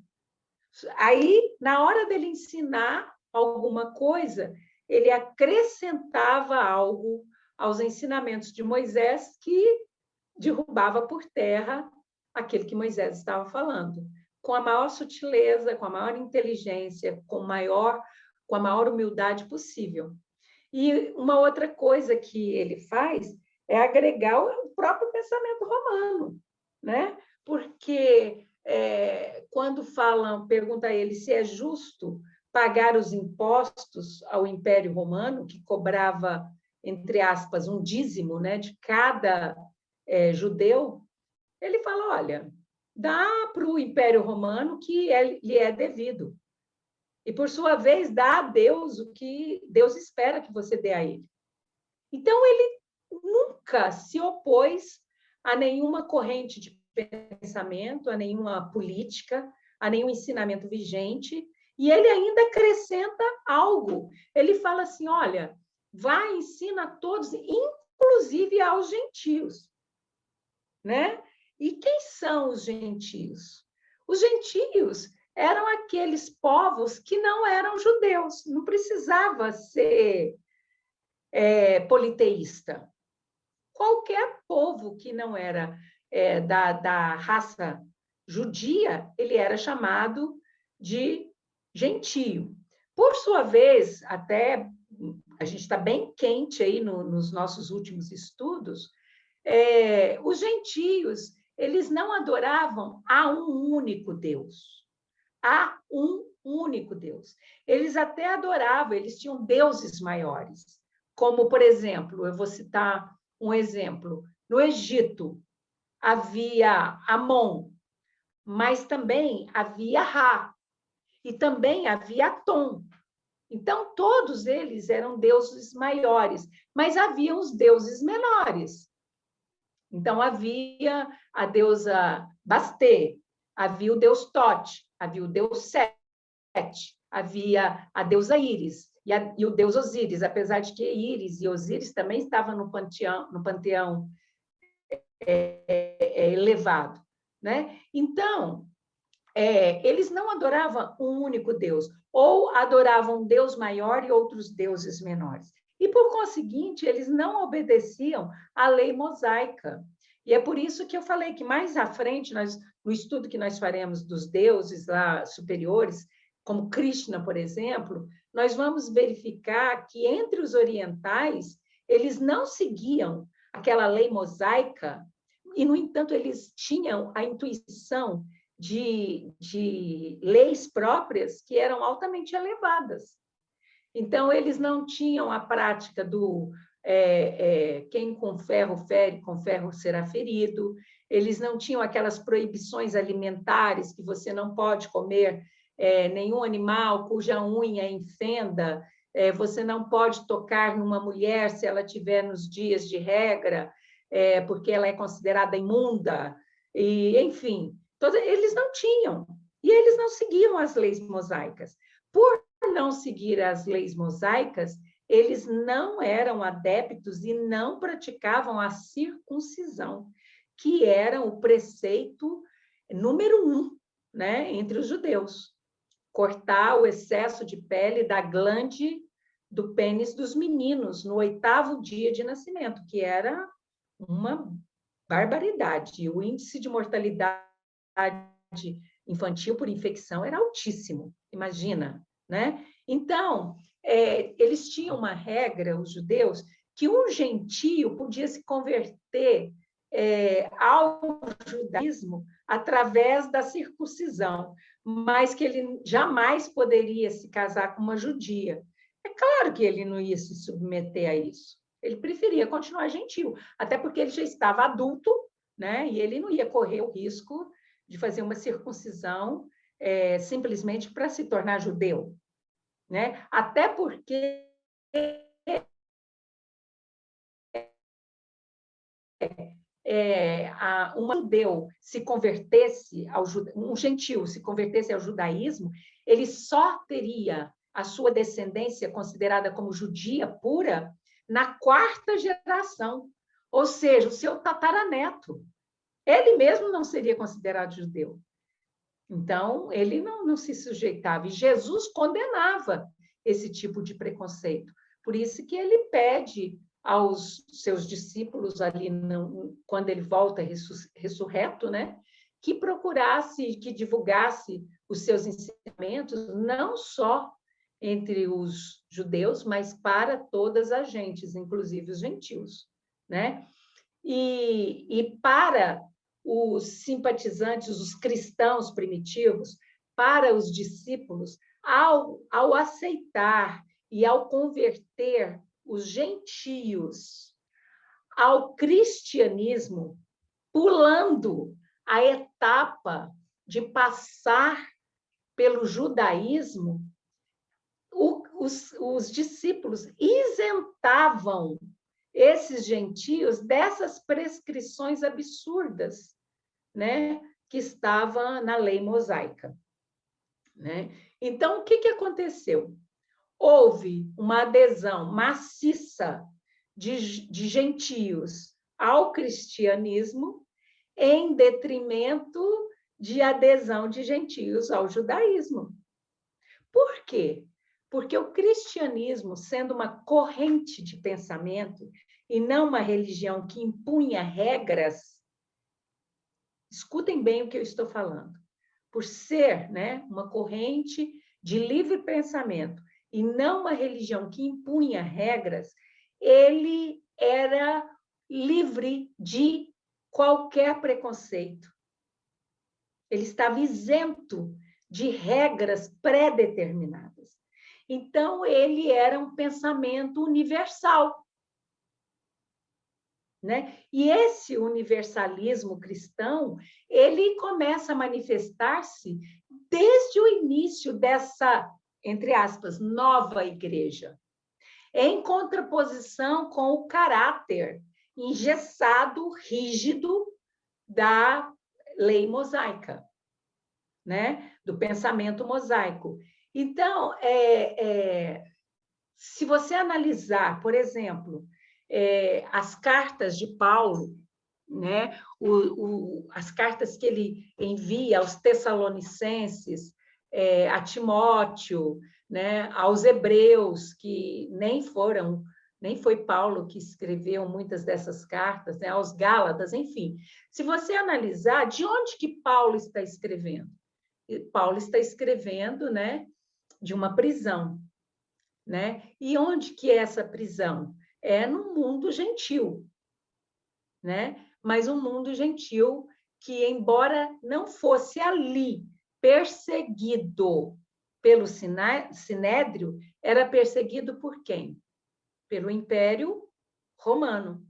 Aí, na hora dele ensinar alguma coisa, ele acrescentava algo aos ensinamentos de Moisés que derrubava por terra aquele que Moisés estava falando, com a maior sutileza, com a maior inteligência, com a maior humildade possível. E uma outra coisa que ele faz é agregar o próprio pensamento romano, né? Porque quando pergunta a ele se é justo pagar os impostos ao Império Romano, que cobrava, entre aspas, um dízimo, né, de cada judeu, ele fala, olha, dá para o Império Romano que lhe é devido. E, por sua vez, dá a Deus o que Deus espera que você dê a ele. Então, ele nunca se opôs a nenhuma corrente de pensamento, a nenhuma política, a nenhum ensinamento vigente, e ele ainda acrescenta algo. Ele fala assim, olha, vai, ensina a todos, inclusive aos gentios, né? E quem são os gentios? Os gentios eram aqueles povos que não eram judeus, não precisava ser politeísta. Qualquer povo que não era da raça judia, ele era chamado de gentio. Por sua vez, até a gente está bem quente aí nos nossos últimos estudos, os gentios, eles não adoravam a um único Deus, a um um único Deus. Eles até adoravam, eles tinham deuses maiores. Como, por exemplo, eu vou citar um exemplo. No Egito, havia Amon, mas também havia Ra, e também havia Atom. Então, todos eles eram deuses maiores, mas havia os deuses menores. Então, havia a deusa Bastê, havia o deus Tote, havia o deus Sete, havia a deusa Íris e o deus Osíris, apesar de que Íris e Osíris também estavam no panteão elevado. Né? Então, eles não adoravam um único Deus, ou adoravam um Deus maior e outros deuses menores. E, por conseguinte, eles não obedeciam à lei mosaica. E é por isso que eu falei que mais à frente, no estudo que nós faremos dos deuses lá superiores, como Krishna, por exemplo, nós vamos verificar que entre os orientais, eles não seguiam aquela lei mosaica, e, no entanto, eles tinham a intuição de leis próprias que eram altamente elevadas. Então, eles não tinham a prática do quem com ferro fere, com ferro será ferido, eles não tinham aquelas proibições alimentares que você não pode comer nenhum animal cuja unha enfenda, você não pode tocar numa mulher se ela estiver nos dias de regra, porque ela é considerada imunda, e, enfim, eles não tinham, e eles não seguiam as leis mosaicas. Por não seguir as leis mosaicas, eles não eram adeptos e não praticavam a circuncisão, que era o preceito número 1, né, entre os judeus. Cortar o excesso de pele da glande do pênis dos meninos no 8º dia de nascimento, que era uma barbaridade. E o índice de mortalidade infantil por infecção era altíssimo, imagina, né? Então, eles tinham uma regra, os judeus, que um gentio podia se converter ao judaísmo através da circuncisão, mas que ele jamais poderia se casar com uma judia. É claro que ele não ia se submeter a isso. Ele preferia continuar gentio, até porque ele já estava adulto, né? E ele não ia correr o risco de fazer uma circuncisão simplesmente para se tornar judeu, né? Até porque um judeu se convertesse um gentio se convertesse ao judaísmo, ele só teria a sua descendência considerada como judia pura na 4ª geração, ou seja, o seu tataraneto. Ele mesmo não seria considerado judeu. Então, ele não se sujeitava. E Jesus condenava esse tipo de preconceito. Por isso que ele pede aos seus discípulos ali, quando ele volta ressurreto, né, que procurasse, que divulgasse os seus ensinamentos, não só entre os judeus, mas para todas as gentes, inclusive os gentios, né? E para os simpatizantes, os cristãos primitivos, para os discípulos, ao aceitar e ao converter os gentios ao cristianismo, pulando a etapa de passar pelo judaísmo, os discípulos isentavam esses gentios dessas prescrições absurdas, né, que estava na lei mosaica, né? Então, o que aconteceu? Houve uma adesão maciça de gentios ao cristianismo em detrimento de adesão de gentios ao judaísmo. Por quê? Porque o cristianismo, sendo uma corrente de pensamento e não uma religião que impunha regras, escutem bem o que eu estou falando, por ser, né, uma corrente de livre pensamento e não uma religião que impunha regras, ele era livre de qualquer preconceito. Ele estava isento de regras pré-determinadas. Então, ele era um pensamento universal, né? E esse universalismo cristão, ele começa a manifestar-se desde o início dessa, entre aspas, nova igreja, em contraposição com o caráter engessado, rígido da lei mosaica, né? Do pensamento mosaico. Então, se você analisar, por exemplo, as cartas de Paulo, né? As cartas que ele envia aos Tessalonicenses, a Timóteo, né? Aos Hebreus, que nem foi Paulo que escreveu muitas dessas cartas, né? Aos Gálatas, enfim. Se você analisar, de onde que Paulo está escrevendo? Paulo está escrevendo, né? De uma prisão, né? E onde que é essa prisão? É no mundo gentil, né? Mas um mundo gentil que, embora não fosse ali perseguido pelo Sinédrio, era perseguido por quem? Pelo Império Romano.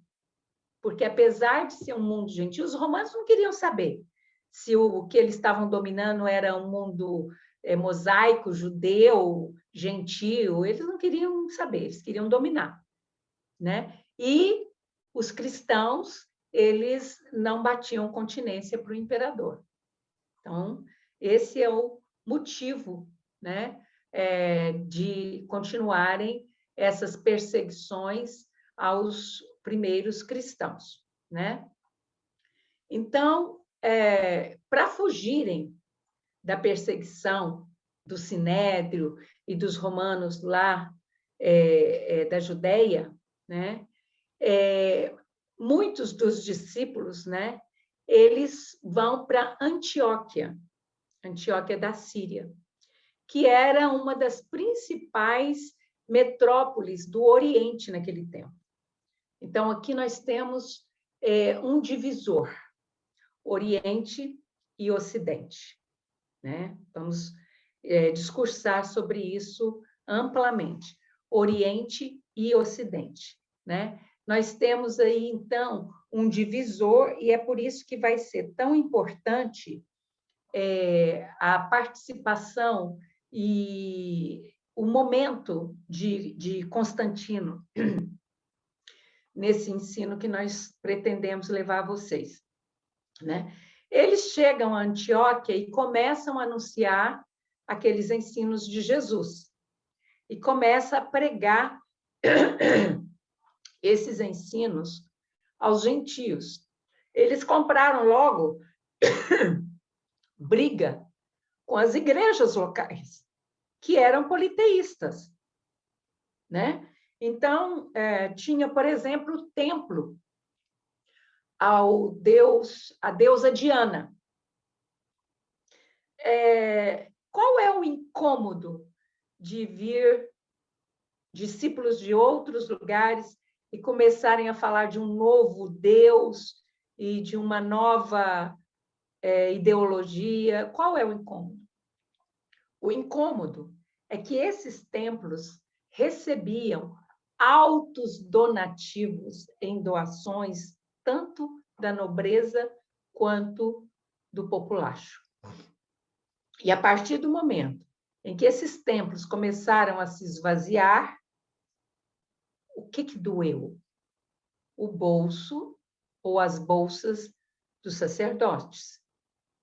Porque, apesar de ser um mundo gentil, os romanos não queriam saber se o que eles estavam dominando era um mundo mosaico, judeu, gentil. Eles não queriam saber, eles queriam dominar, né? E os cristãos, eles não batiam continência para o imperador. Então, esse é o motivo, né, de continuarem essas perseguições aos primeiros cristãos, né? Então, para fugirem da perseguição do Sinédrio e dos romanos lá da Judéia, né? Muitos dos discípulos, né? Eles vão para Antioquia da Síria, que era uma das principais metrópoles do Oriente naquele tempo. Então, aqui nós temos um divisor, Oriente e Ocidente, né? Vamos discursar sobre isso amplamente, Oriente e Ocidente, né? Nós temos aí, então, um divisor, e é por isso que vai ser tão importante a participação e o momento de Constantino nesse ensino que nós pretendemos levar a vocês, né? Eles chegam a Antioquia e começam a anunciar aqueles ensinos de Jesus e começa a pregar esses ensinos aos gentios. Eles compraram logo briga com as igrejas locais, que eram politeístas, né? Então, tinha, por exemplo, o templo à deusa Diana. Qual é o incômodo de vir discípulos de outros lugares e começarem a falar de um novo Deus e de uma nova ideologia? Qual é o incômodo? O incômodo é que esses templos recebiam altos donativos em doações, tanto da nobreza quanto do populacho. E a partir do momento em que esses templos começaram a se esvaziar, o que doeu? O bolso ou as bolsas dos sacerdotes,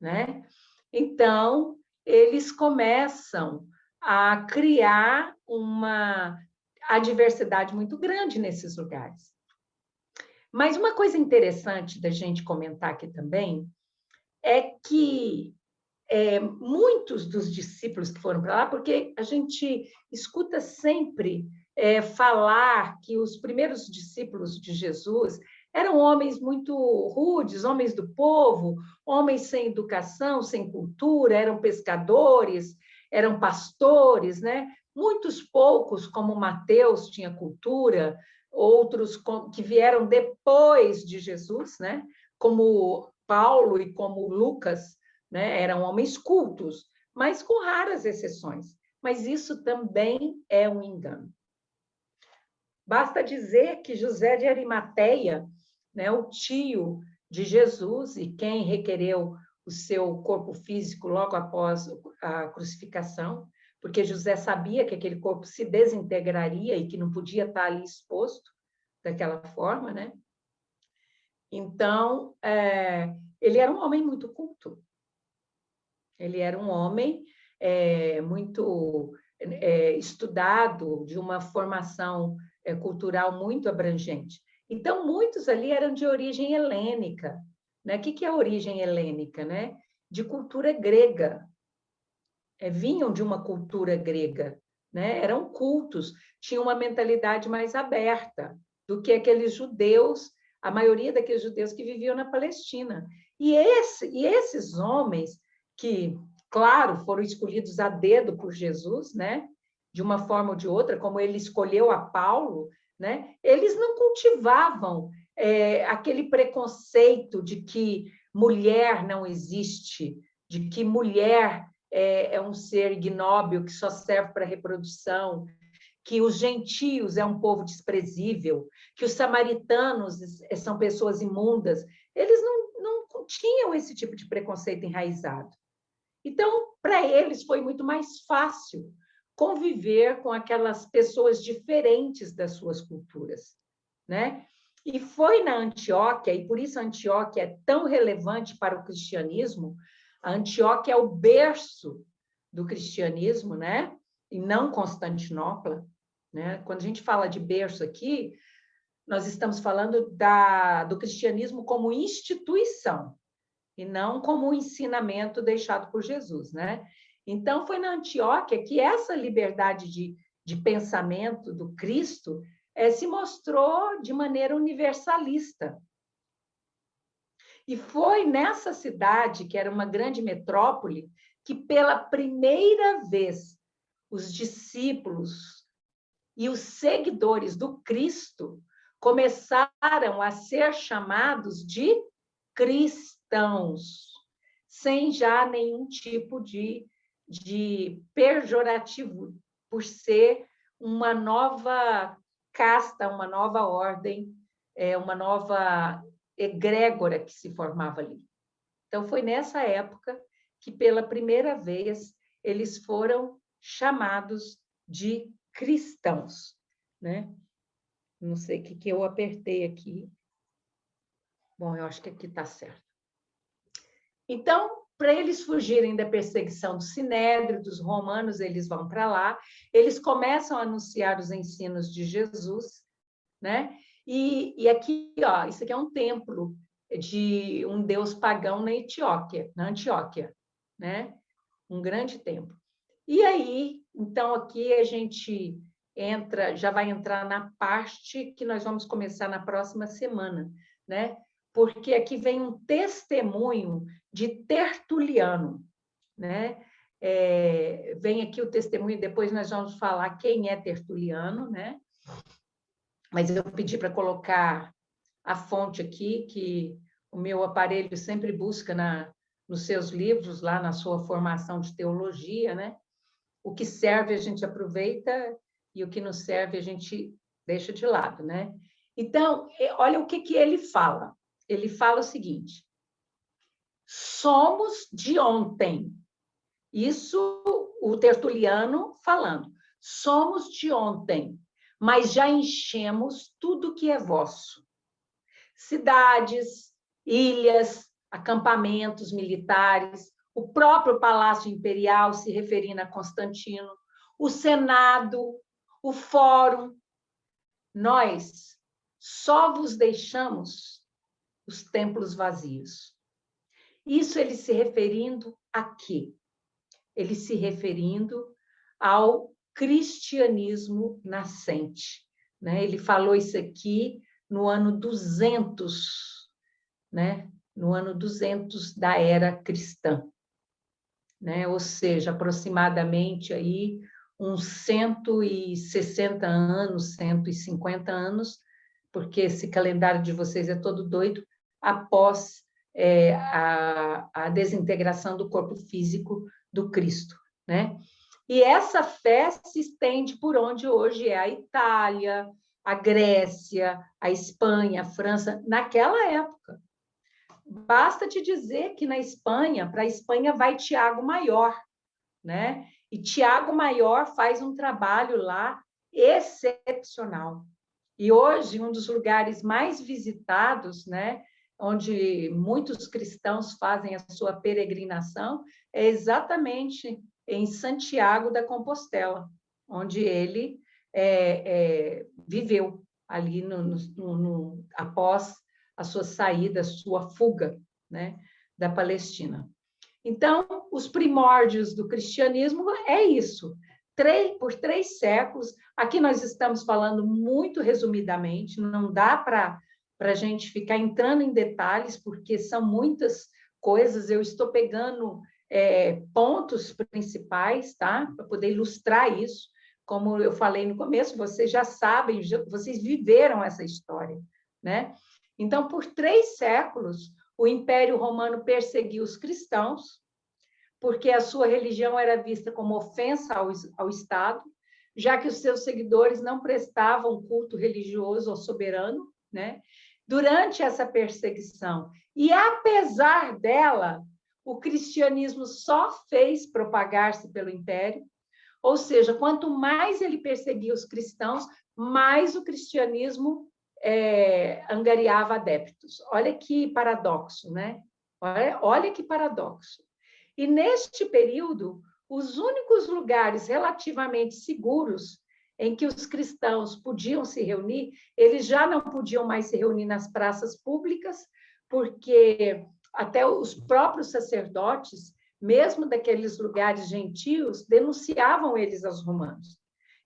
né? Então, eles começam a criar uma adversidade muito grande nesses lugares. Mas uma coisa interessante da gente comentar aqui também é que muitos dos discípulos que foram para lá, porque a gente escuta sempre falar que os primeiros discípulos de Jesus eram homens muito rudes, homens do povo, homens sem educação, sem cultura, eram pescadores, eram pastores, né? Muitos poucos, como Mateus, tinha cultura, outros que vieram depois de Jesus, né? Como Paulo e como Lucas, né? Eram homens cultos, mas com raras exceções. Mas isso também é um engano. Basta dizer que José de Arimateia, né, o tio de Jesus e quem requereu o seu corpo físico logo após a crucificação, porque José sabia que aquele corpo se desintegraria e que não podia estar ali exposto daquela forma, né? Então, ele era um homem muito culto. Ele era um homem muito estudado, de uma formação cultural muito abrangente. Então, muitos ali eram de origem helênica. Né? O que é a origem helênica? Né? De cultura grega. Vinham de uma cultura grega. Né? Eram cultos, tinham uma mentalidade mais aberta do que aqueles judeus, a maioria daqueles judeus que viviam na Palestina. E esses homens que, claro, foram escolhidos a dedo por Jesus, né? De uma forma ou de outra, como ele escolheu a Paulo, né? Eles não cultivavam aquele preconceito de que mulher não existe, de que mulher é um ser ignóbil que só serve para reprodução, que os gentios é um povo desprezível, que os samaritanos são pessoas imundas. Eles não tinham esse tipo de preconceito enraizado. Então, para eles foi muito mais fácil conviver com aquelas pessoas diferentes das suas culturas, né? E foi na Antioquia, e por isso a Antioquia é tão relevante para o cristianismo. A Antioquia é o berço do cristianismo, né? E não Constantinopla, né? Quando a gente fala de berço aqui, nós estamos falando do cristianismo como instituição, e não como um ensinamento deixado por Jesus, né? Então, foi na Antioquia que essa liberdade de pensamento do Cristo se mostrou de maneira universalista. E foi nessa cidade, que era uma grande metrópole, que pela primeira vez os discípulos e os seguidores do Cristo começaram a ser chamados de cristãos, sem já nenhum tipo de pejorativo, por ser uma nova casta, uma nova ordem, uma nova egrégora que se formava ali. Então, foi nessa época que, pela primeira vez, eles foram chamados de cristãos, né? Não sei o que eu apertei aqui. Bom, eu acho que aqui está certo. Então, para eles fugirem da perseguição do Sinédrio, dos romanos, eles vão para lá, eles começam a anunciar os ensinos de Jesus, né? E aqui, ó, isso aqui é um templo de um deus pagão na Antioquia, né? Um grande templo. E aí, então, aqui a gente já vai entrar na parte que nós vamos começar na próxima semana, né? Porque aqui vem um testemunho de Tertuliano, né? Vem aqui o testemunho, depois nós vamos falar quem é Tertuliano, né? Mas eu pedi para colocar a fonte aqui, que o meu aparelho sempre busca nos seus livros, lá na sua formação de teologia, né? O que serve a gente aproveita e o que não serve a gente deixa de lado, né? Então, olha o que ele fala. Ele fala o seguinte: somos de ontem. Isso o Tertuliano falando. Somos de ontem, mas já enchemos tudo que é vosso. Cidades, ilhas, acampamentos militares, o próprio Palácio Imperial, se referindo a Constantino, o Senado, o Fórum. Nós só vos deixamos os templos vazios. Isso ele se referindo a quê? Ele se referindo ao cristianismo nascente, né? Ele falou isso aqui no ano 200, né? No ano 200 da era cristã, né? Ou seja, aproximadamente aí uns 160 anos, 150 anos, porque esse calendário de vocês é todo doido, após a desintegração do corpo físico do Cristo, né? E essa fé se estende por onde hoje é a Itália, a Grécia, a Espanha, a França, naquela época. Basta te dizer que na Espanha, para a Espanha vai Tiago Maior, né? E Tiago Maior faz um trabalho lá excepcional. E hoje, um dos lugares mais visitados, né, onde muitos cristãos fazem a sua peregrinação, é exatamente em Santiago da Compostela, onde ele viveu ali após a sua saída, a sua fuga, né, da Palestina. Então, os primórdios do cristianismo é isso. Por 3 séculos, aqui nós estamos falando muito resumidamente, não dá para a gente ficar entrando em detalhes, porque são muitas coisas, eu estou pegando pontos principais, tá? Para poder ilustrar isso. Como eu falei no começo, vocês já sabem, vocês viveram essa história, né? Então, por 3 séculos, o Império Romano perseguiu os cristãos, porque a sua religião era vista como ofensa ao Estado, já que os seus seguidores não prestavam culto religioso ao soberano, né? Durante essa perseguição, e apesar dela, o cristianismo só fez propagar-se pelo Império, ou seja, quanto mais ele perseguia os cristãos, mais o cristianismo angariava adeptos. Olha que paradoxo, né? Olha que paradoxo. E neste período, os únicos lugares relativamente seguros em que os cristãos podiam se reunir, eles já não podiam mais se reunir nas praças públicas, porque até os próprios sacerdotes, mesmo daqueles lugares gentios, denunciavam eles aos romanos.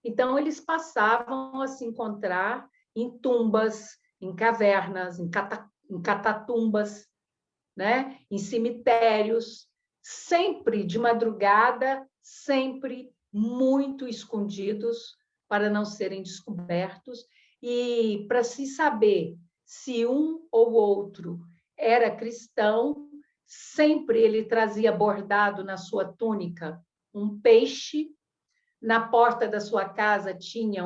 Então, eles passavam a se encontrar em tumbas, em cavernas, em catatumbas, né? Em cemitérios, sempre de madrugada, sempre muito escondidos para não serem descobertos, e para se saber se um ou outro era cristão, sempre ele trazia bordado na sua túnica um peixe, na porta da sua casa tinha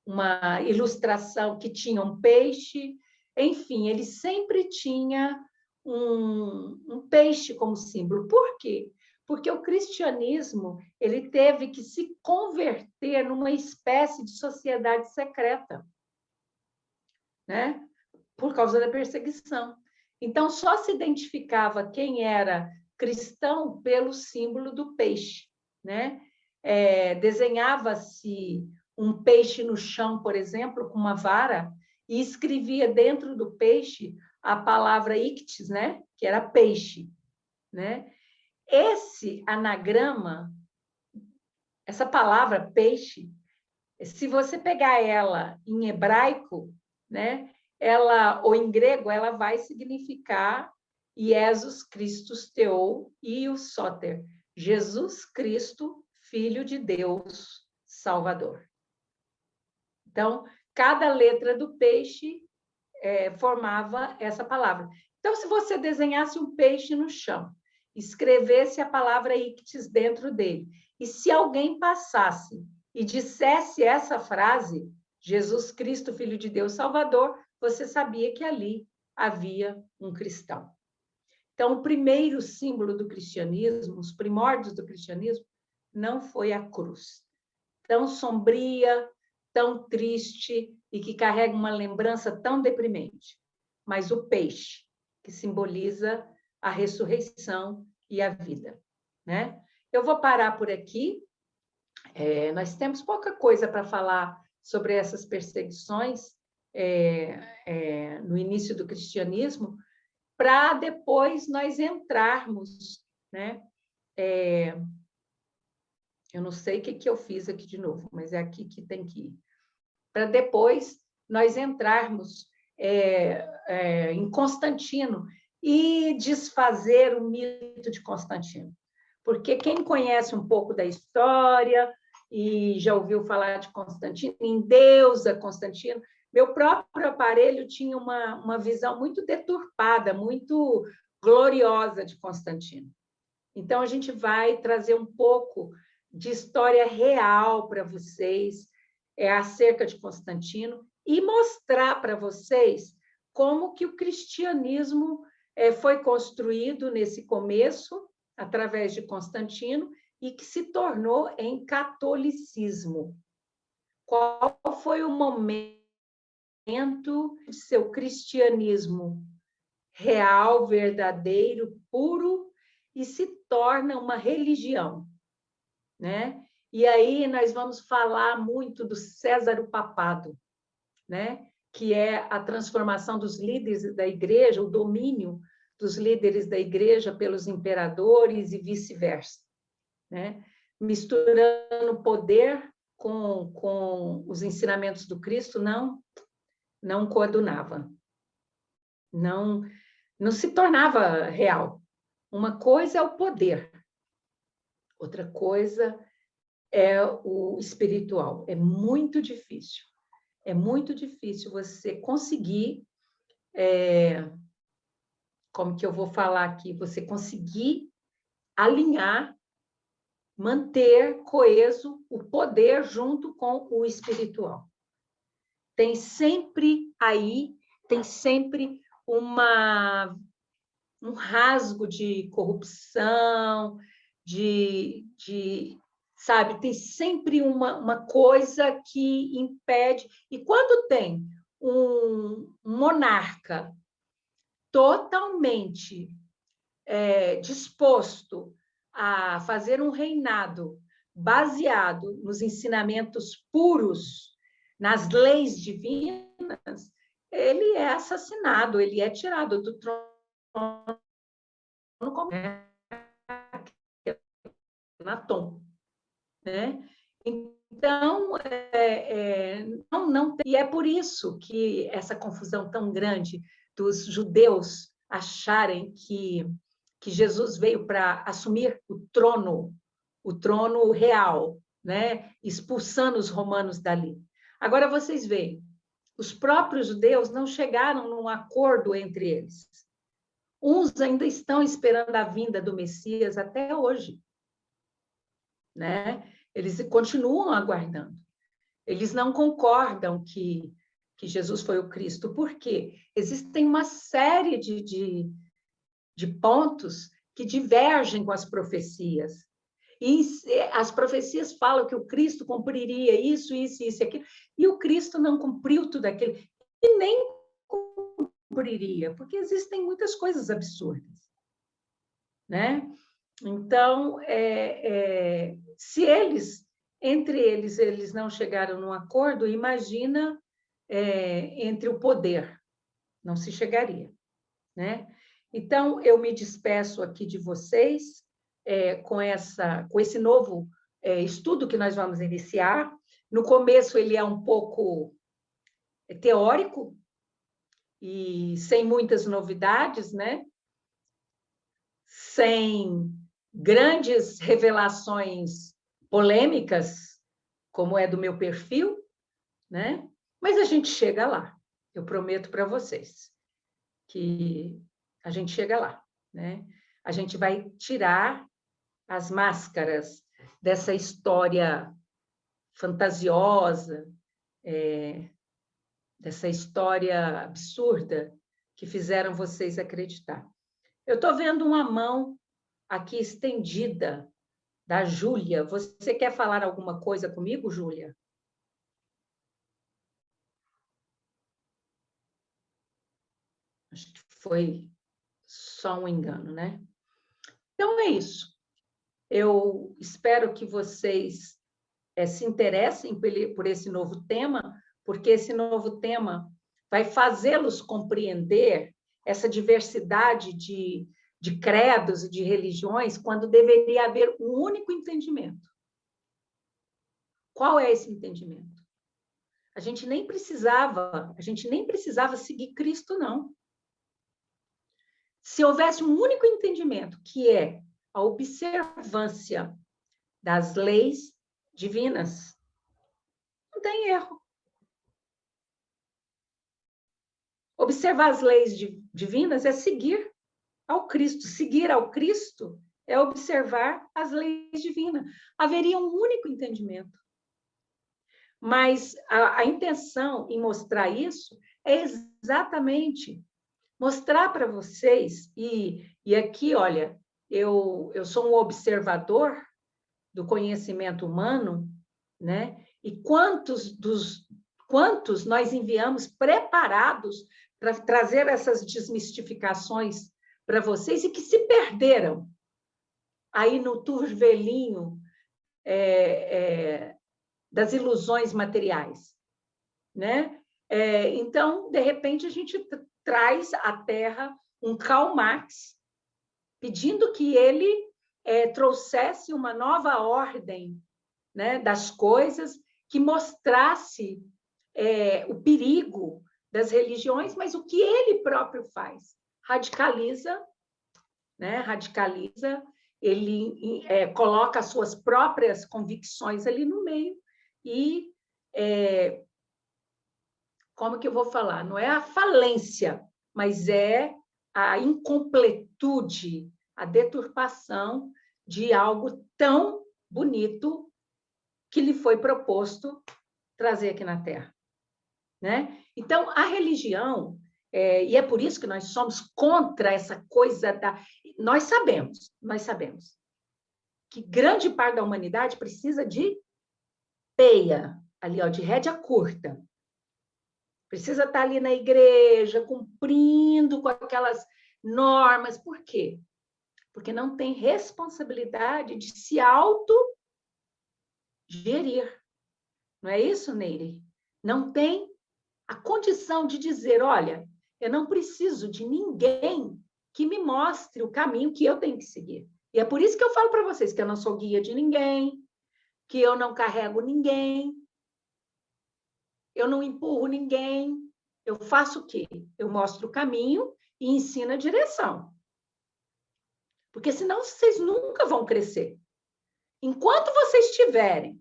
uma ilustração que tinha um peixe, enfim, ele sempre tinha um peixe como símbolo. Por quê? Porque o cristianismo ele teve que se converter numa espécie de sociedade secreta, né? Por causa da perseguição. Então, só se identificava quem era cristão pelo símbolo do peixe, né? Desenhava-se um peixe no chão, por exemplo, com uma vara, e escrevia dentro do peixe a palavra ictis, né? Que era peixe, né? Esse anagrama, essa palavra peixe, se você pegar ela em hebraico, né? Ou em grego, ela vai significar Jesus Christus Theou e o Soter, Jesus Cristo, Filho de Deus, Salvador. Então, cada letra do peixe formava essa palavra. Então, se você desenhasse um peixe no chão, escrevesse a palavra ictis dentro dele, e se alguém passasse e dissesse essa frase, Jesus Cristo, Filho de Deus, Salvador, você sabia que ali havia um cristão. Então, o primeiro símbolo do cristianismo, os primórdios do cristianismo, não foi a cruz. Tão sombria, tão triste e que carrega uma lembrança tão deprimente, mas o peixe, que simboliza a ressurreição e a vida, né? Eu vou parar por aqui. Nós temos pouca coisa para falar sobre essas perseguições no início do cristianismo, para depois nós entrarmos, né? Eu não sei o que eu fiz aqui de novo, mas é aqui que tem que ir. Para depois nós entrarmos em Constantino e desfazer o mito de Constantino. Porque quem conhece um pouco da história e já ouviu falar de Constantino, em Deusa Constantino, meu próprio aparelho tinha uma visão muito deturpada, muito gloriosa de Constantino. Então, a gente vai trazer um pouco de história real para vocês, acerca de Constantino, e mostrar para vocês como que o cristianismo foi construído nesse começo, através de Constantino, e que se tornou em catolicismo. Qual foi o momento de seu cristianismo real, verdadeiro, puro, e se torna uma religião, né? E aí nós vamos falar muito do César Papado, né? Que é a transformação dos líderes da igreja, o domínio dos líderes da igreja pelos imperadores e vice-versa, né? Misturando poder com os ensinamentos do Cristo, não coadunava, não se tornava real. Uma coisa é o poder, outra coisa é o espiritual. É muito difícil você conseguir, como que eu vou falar aqui, você conseguir alinhar, manter coeso o poder junto com o espiritual. Tem sempre um rasgo de corrupção, sabe, tem sempre uma coisa que impede. E quando tem um monarca totalmente disposto a fazer um reinado baseado nos ensinamentos puros, nas leis divinas, ele é assassinado, ele é tirado do trono como Natom, né? Então, não tem, e é por isso que essa confusão tão grande dos judeus acharem que Jesus veio para assumir o trono real, né? Expulsando os romanos dali. Agora, vocês veem, os próprios judeus não chegaram num acordo entre eles. Uns ainda estão esperando a vinda do Messias até hoje, né? Eles continuam aguardando. Eles não concordam que Jesus foi o Cristo. Por quê? Existem uma série de pontos que divergem com as profecias. E as profecias falam que o Cristo cumpriria isso, isso, isso e aquilo, e o Cristo não cumpriu tudo aquilo, e nem cumpriria, porque existem muitas coisas absurdas, né? Então, se entre eles não chegaram num acordo, imagina entre o poder, não se chegaria, né? Então, eu me despeço aqui de vocês com esse novo estudo que nós vamos iniciar. No começo, ele é um pouco teórico e sem muitas novidades, né? Sem grandes revelações polêmicas, como é do meu perfil, né? Mas a gente chega lá. Eu prometo para vocês que a gente chega lá, né? A gente vai tirar as máscaras dessa história fantasiosa, dessa história absurda que fizeram vocês acreditar. Eu estou vendo uma mão aqui estendida da Júlia. Você quer falar alguma coisa comigo, Júlia? Acho que foi só um engano, né? Então é isso. Eu espero que vocês se interessem por esse novo tema, porque esse novo tema vai fazê-los compreender essa diversidade de credos e de religiões, quando deveria haver um único entendimento. Qual é esse entendimento? A gente nem precisava seguir Cristo, não. Se houvesse um único entendimento, que é a observância das leis divinas, não tem erro. Observar as leis divinas é seguir ao Cristo. Seguir ao Cristo é observar as leis divinas. Haveria um único entendimento. Mas a intenção em mostrar isso é exatamente mostrar para vocês, e aqui, olha, eu sou um observador do conhecimento humano, né? E quantos nós enviamos preparados para trazer essas desmistificações para vocês e que se perderam aí no turvelinho das ilusões materiais, né? Então, de repente, a gente traz à Terra um Karl Marx, pedindo que ele trouxesse uma nova ordem, né, das coisas, que mostrasse o perigo das religiões, mas o que ele próprio faz? Radicaliza, né? Radicaliza, ele coloca as suas próprias convicções ali no meio e como que eu vou falar? Não é a falência, mas é a incompletude, a deturpação de algo tão bonito que lhe foi proposto trazer aqui na Terra, né? Então, a religião, e é por isso que nós somos contra essa coisa da... Nós sabemos que grande parte da humanidade precisa de peia, ali, ó, de rédea curta. Precisa estar ali na igreja, cumprindo com aquelas normas. Por quê? Porque não tem responsabilidade de se autogerir. Não é isso, Neire? Não tem a condição de dizer, olha, eu não preciso de ninguém que me mostre o caminho que eu tenho que seguir. E é por isso que eu falo para vocês que eu não sou guia de ninguém, que eu não carrego ninguém, eu não empurro ninguém. Eu faço o quê? Eu mostro o caminho e ensino a direção. Porque senão vocês nunca vão crescer. Enquanto vocês tiverem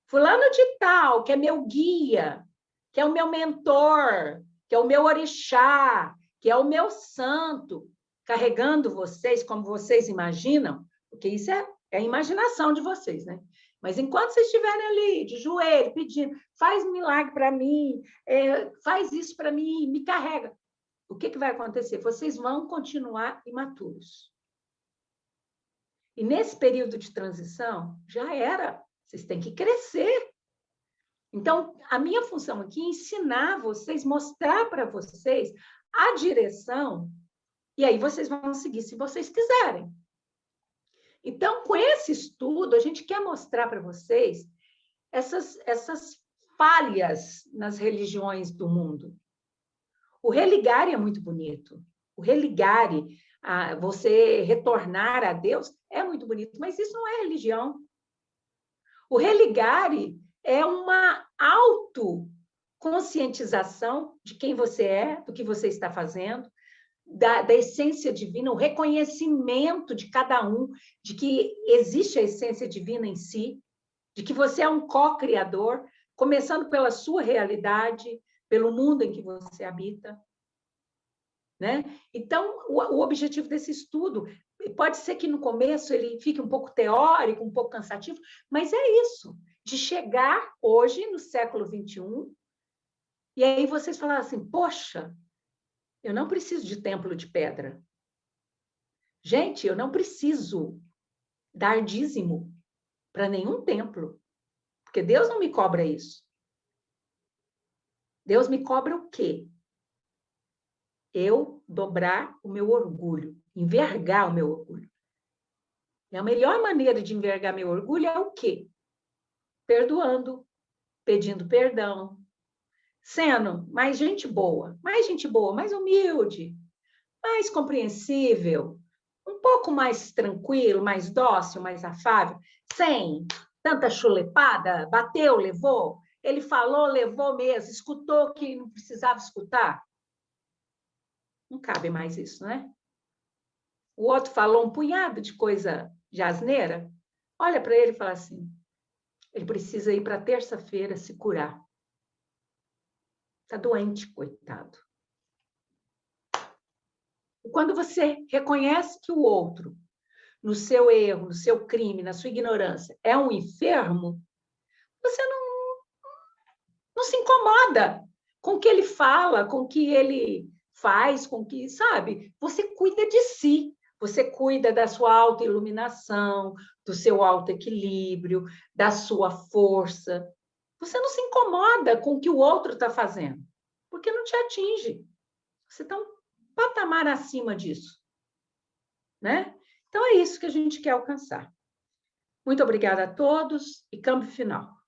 fulano de tal, que é meu guia, que é o meu mentor, que é o meu orixá, que é o meu santo, carregando vocês como vocês imaginam, porque isso é a imaginação de vocês, né? Mas enquanto vocês estiverem ali, de joelho, pedindo, faz um milagre para mim, faz isso para mim, me carrega. O que vai acontecer? Vocês vão continuar imaturos. E nesse período de transição, já era. Vocês têm que crescer. Então, a minha função aqui é ensinar vocês, mostrar para vocês a direção, e aí vocês vão seguir se vocês quiserem. Então, com esse estudo, a gente quer mostrar para vocês essas falhas nas religiões do mundo. O religare é muito bonito. O religare, você retornar a Deus, é muito bonito, mas isso não é religião. O religare é uma autoconscientização de quem você é, do que você está fazendo, da essência divina, o reconhecimento de cada um, de que existe a essência divina em si, de que você é um co-criador, começando pela sua realidade, pelo mundo em que você habita. Né? Então, o objetivo desse estudo pode ser que no começo ele fique um pouco teórico, um pouco cansativo, mas é isso, de chegar hoje, no século XXI, e aí vocês falaram assim, poxa, eu não preciso de templo de pedra. Gente, eu não preciso dar dízimo para nenhum templo, porque Deus não me cobra isso. Deus me cobra o quê? Eu dobrar o meu orgulho, envergar o meu orgulho. E a melhor maneira de envergar meu orgulho é o quê? Perdoando, pedindo perdão, sendo mais gente boa, mais humilde, mais compreensível, um pouco mais tranquilo, mais dócil, mais afável, sem tanta chulepada, bateu, levou, ele falou, levou mesmo, escutou que não precisava escutar. Não cabe mais isso, né? O outro falou um punhado de coisa de asneira, olha para ele e fala assim, ele precisa ir para terça-feira se curar. Está doente, coitado. Quando você reconhece que o outro no seu erro, no seu crime, na sua ignorância, é um enfermo, você não se incomoda com o que ele fala, com o que ele faz, com o que, sabe? Você cuida de si, você cuida da sua autoiluminação, do seu autoequilíbrio, da sua força. Você não se incomoda com o que o outro está fazendo, porque não te atinge. Você está um patamar acima disso, né? Então, é isso que a gente quer alcançar. Muito obrigada a todos e câmbio final.